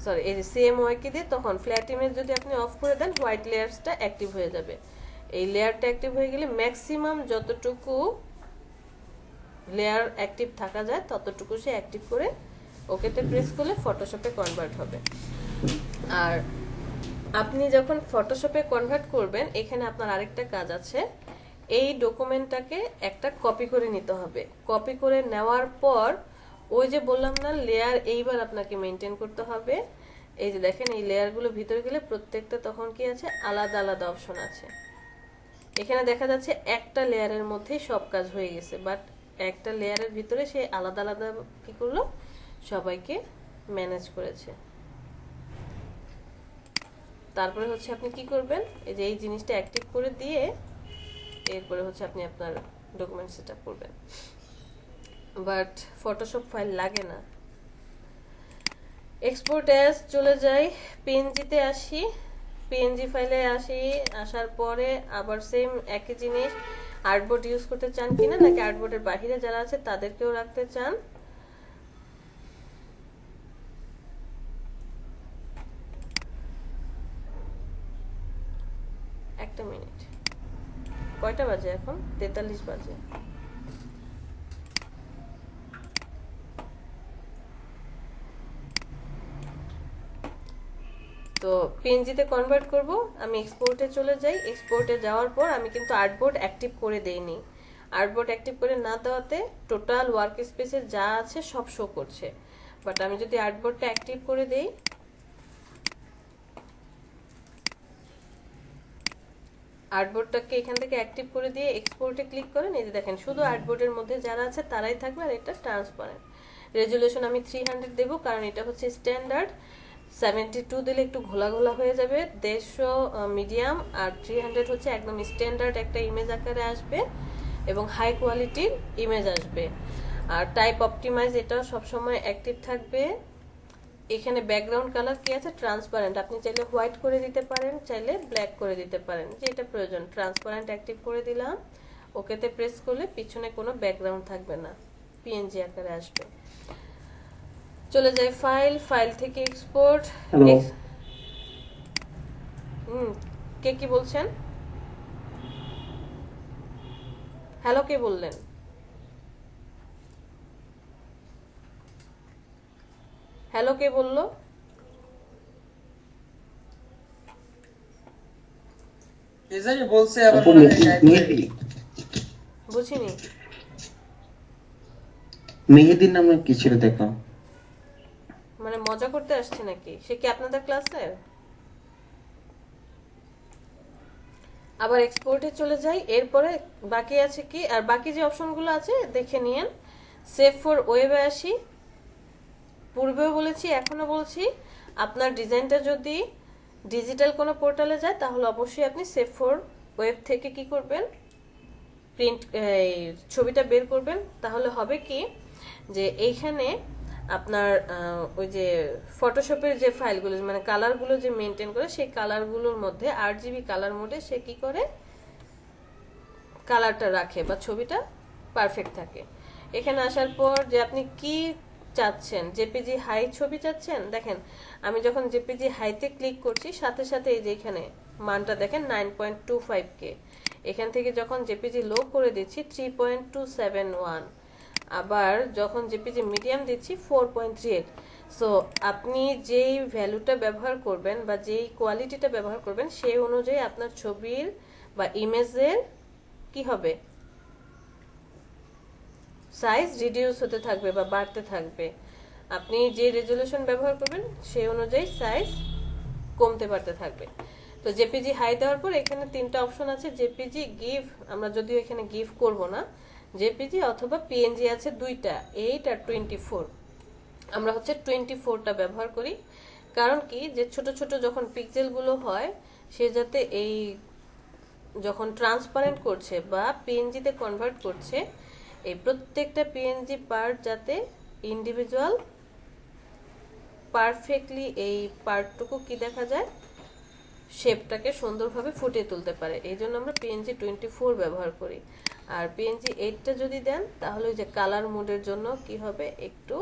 সরি এই যে CMYK দিয়ে তখন ফ্ল্যাট ইমেজ যদি আপনি অফ করে দেন হোয়াইট লেয়ারসটা অ্যাক্টিভ হয়ে যাবে। এই লেয়ারটা অ্যাক্টিভ হয়ে গেলে ম্যাক্সিমাম যতটুকু লেয়ার অ্যাক্টিভ থাকা যায় ততটুকু সে অ্যাক্টিভ করে ওকেতে প্রেস করলে ফটোশপে কনভার্ট হবে। আর আপনি যখন ফটোশপে কনভার্ট করবেন এখানে আপনার আরেকটা কাজ আছে, এই ডকুমেন্টটাকে একটা কপি করে নিতে হবে। কপি করে নেওয়ার পর ওই যে বললাম না লেয়ার, এইবার আপনাকে মেনটেন করতে হবে। এই যে দেখেন এই লেয়ারগুলো ভিতরে গেলে প্রত্যেকটা তখন কি আছে, আলাদা আলাদা অপশন আছে। এখানে দেখা যাচ্ছে একটা লেয়ারের মধ্যেই সব কাজ হয়ে গেছে, বাট একটা লেয়ারের ভিতরে সে আলাদা আলাদা কি করলো, সবাইকে ম্যানেজ করেছে। তারপরে হচ্ছে আপনি কি করবেন, এই যে এই জিনিসটা অ্যাক্টিভ করে দিয়ে এরপরে হচ্ছে আপনি আপনার ডকুমেন্ট সেট আপ করবেন। বাট ফটোশপ ফাইল লাগে না। এক্সপোর্ট অ্যাজ চলে যাই, পিএনজিতে আসি। পিএনজি ফাইলে আসার পরে আবার সেম একই জিনিস, আর্টবোর্ড ইউজ করতে চান কিনা, নাকি আর্টবোর্ডের বাহিরে যারা আছে তাদেরকেও রাখতে চান। একটা মিনিট, কয়টা বাজে এখন? 43 বাজে। তো পিএনজিতে কনভার্ট করব, আমি এক্সপোর্টে চলে যাই। এক্সপোর্টে যাওয়ার পর আমি কিন্তু আর্টবোর্ড অ্যাক্টিভ করে দেইনি। আর্টবোর্ড অ্যাক্টিভ করে না দেওয়াতে টোটাল ওয়ার্ক স্পেসে যা আছে সব শো করছে। বাট আমি যদি আর্টবোর্ডটা অ্যাক্টিভ করে দেই, আর্টবোর্ডটাকে এখান থেকে অ্যাক্টিভ করে দিয়ে এক্সপোর্টে ক্লিক করেন, এই যে দেখেন শুধু আর্টবোর্ডের মধ্যে যারা আছে তারাই থাকবে, আর এটা ট্রান্সপারেন্ট। রেজুলেশন আমি 300 দেবো, কারণ এটা হচ্ছে স্ট্যান্ডার্ড। 72 দিলে একটু ঘোলা ঘোলা হয়ে যাবে, 150 মিডিয়াম, আর 300 হচ্ছে একদম স্ট্যান্ডার্ড একটা ইমেজ আকারে আসবে এবং হাই কোয়ালিটির ইমেজ আসবে। আর টাইপ অপটিমাইজ এটাও সবসময় অ্যাক্টিভ থাকবে। এখানে ব্যাকগ্রাউন্ড কালার কি আছে? ট্রান্সপারেন্ট। আপনি চাইলে হোয়াইট করে দিতে পারেন, চাইলে ব্ল্যাক করে দিতে পারেন, যেটা প্রয়োজন। ট্রান্সপারেন্ট অ্যাক্টিভ করে দিলাম, ওকেতে প্রেস করলে পিছনে কোনো ব্যাকগ্রাউন্ড থাকবে না, পিএনজি আকারে আসবে। চলে যায় ফাইল, ফাইল থেকে এক্সপোর্ট। কে কি বলছেন? হ্যালো কে বললেন? হ্যালো কে বললো? এজারি বলছে আবার আপু, মনে হয় গায়েব হয়ে মেহেদি বুঝিনি। মেহেদির নামে কি ছিল দেখো? মানে মজা করতে আসছে নাকি? সে কি আপনাদের ক্লাসে? আবার এক্সপোর্টে চলে যাই। এরপরে বাকি আছে কি, আর বাকি যে অপশনগুলো আছে দেখে নিয়েন। সেভ ফর ওয়েবে আসি। পূর্বেও বলেছি, এখনো বলছি, আপনার ডিজাইনটা যদি ডিজিটাল কোনো পোর্টালে যায় তাহলে অবশ্যই আপনি সেভ ফর ওয়েব থেকে কি করবেন, প্রিন্ট ছবিটা বের করবেন। তাহলে হবে কি যে এইখানে আপনার ওই যে ফটোশপের যে ফাইলগুলো মানে কালারগুলো যে মেনটেন করে, সেই কালারগুলোর মধ্যে 8GB কালার মোডে সে কি করে কালারটা রাখে বা ছবিটা পারফেক্ট থাকে। এখানে আসার পর যে আপনি কি চাচ্ছেন, জেপিজি হাই ছবি চাচ্ছেন, দেখেন আমি যখন জেপিজি হাইতে ক্লিক করছি সাথে সাথে এই যে এখানে মানটা দেখেন 9.25K। এখান থেকে যখন জেপিজি লো করে দিচ্ছি 3.271, আবার যখন জেপিজি মিডিয়াম দিচ্ছি 4.38। সো আপনি যেই ভ্যালুটা ব্যবহার করবেন বা যেই কোয়ালিটিটা ব্যবহার করবেন সেই অনুযায়ী আপনার ছবির বা ইমেজের কি হবে, সাইজ রিডিউস হতে থাকবে বা বাড়তে থাকবে। আপনি যে রেজুলেশন ব্যবহার করবেন সেই অনুযায়ী সাইজ কমতে বাড়তে থাকবে। তো জেপিজি হাই দেওয়ার পর এখানে 3টা অপশন আছে, জেপিজি গিভ, আমরা যদিও এখানে গিভ করব না, জেপিজি অথবা পিএনজি আছে 2টা, 8 আর 24। আমরা হচ্ছে 24টা ব্যবহার করি। কারণ কি, যে ছোট ছোট যখন পিক্সেলগুলো হয় সে যাতে এই যখন ট্রান্সপারেন্ট করছে বা পিএনজিতে কনভার্ট করছে, এই প্রত্যেকটা পিএনজি পার্ট যাতে ইন্ডিভিজুয়াল পারফেক্টলি এই পার্টটুকু কি দেখা যায়, শেপটাকে সুন্দরভাবে ফুটিয়ে তুলতে পারে। এই জন্য আমরা পিএনজি 24 ব্যবহার করি। আর পিএনজি 8টা যদি দেন তাহলে ওই যে কালার মোডের জন্য কি হবে, একটু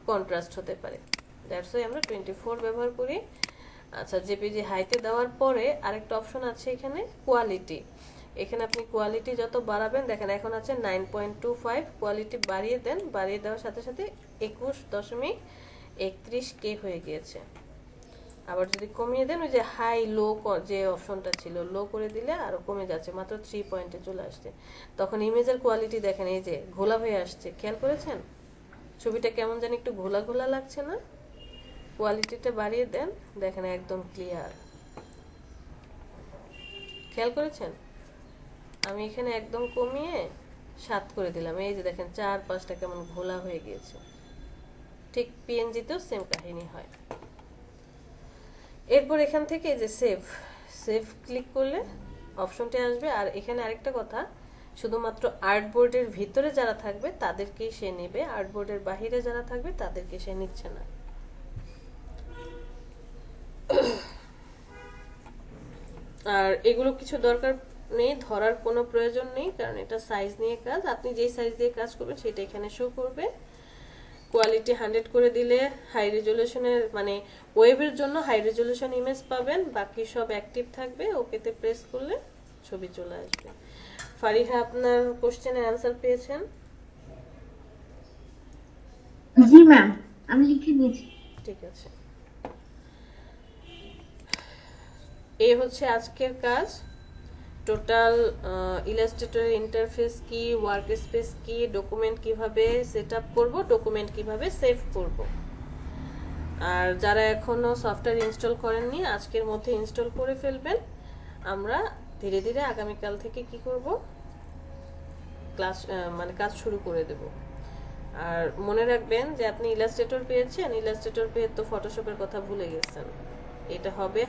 কন্ট্রাস্ট হতে পারে। দ্যাটস ওয়াই আমরা 24 ব্যবহার করি। আচ্ছা, জেপিজি হাইতে দেওয়ার পরে আরেকটা অপশন আছে এখানে কোয়ালিটি। এখানে আপনি কোয়ালিটি যত বাড়াবেন, দেখেন এখন আছে 9.25, কোয়ালিটি বাড়িয়ে দেন, বাড়িয়ে দেওয়ার সাথে সাথে 21.31K হয়ে গিয়েছে। আবার যদি কমিয়ে দেন, ওই যে হাই লো যে অপশনটা ছিল লো করে দিলে আরো কমে যাচ্ছে, মাত্র 3 পয়েন্টে চলে আসছে। তখন ইমেজের কোয়ালিটি দেখেন এই যে ঘোলা হয়ে আসছে, খেয়াল করেছেন? ছবিটা কেমন জানি একটু ঘোলা ঘোলা লাগছে না? কোয়ালিটিটা বাড়িয়ে দেন, দেখেন একদম ক্লিয়ার। খেয়াল করেছেন? আমি এখানে একদম কমিয়ে 7 করে দিলাম, এই যে দেখেন 4-5টা কেমন ঘোলা হয়ে গিয়েছে। ঠিক পিএনজিতেও সেম কাহিনী হয়। এরপর এখান থেকে এই যে সেভ, সেভ ক্লিক করলে অপশনটি আসবে। আর এখানে আরেকটা কথা, শুধুমাত্র আর্টবোর্ডের ভিতরে যারা থাকবে তাদেরকেই সে নেবে, আর্টবোর্ডের বাহিরে যারা থাকবে তাদেরকে সে নিচ্ছে না। আর এগুলো কিছু দরকার নেই, ধরার কোনো প্রয়োজন নেই, কারণ এটা সাইজ নিয়ে কাজ। আপনি যেই সাইজ দিয়ে কাজ করবেন সেটা এখানে শো করবে। কোয়ালিটি 100 করে দিলে হাই রেজলিউশনের মানে ওয়েবের জন্য হাই রেজলিউশন ইমেজ পাবেন, বাকি সব অ্যাক্টিভ থাকবে। ওকেতে প্রেস করলে ছবি চলে আসবে। ফারিহা, আপনার কোশ্চেনের অ্যান্সার পেয়েছেন? জি ম্যাম, আমি লিখে নিয়েছি। ঠিক আছে, এই হচ্ছে আজকের কাজ। টোটাল ইলাস্ট্রেটরের ইন্টারফেস কি, ওয়ার্ক স্পেস কি, ডকুমেন্ট কিভাবে সেট আপ করবো, ডকুমেন্ট কিভাবে সেভ করব। আর যারা এখনো সফটওয়্যার ইনস্টল করেননি আজকের মধ্যে ইনস্টল করে ফেলবেন। আমরা ধীরে ধীরে আগামীকাল থেকে কি করব, ক্লাস মানে কাজ শুরু করে দেব। আর মনে রাখবেন যে আপনি ইলাস্ট্রেটর পেয়েছেন, ইলাস্ট্রেটর পেয়ে তো ফটোশপের কথা ভুলে গেছেন। এটা হবে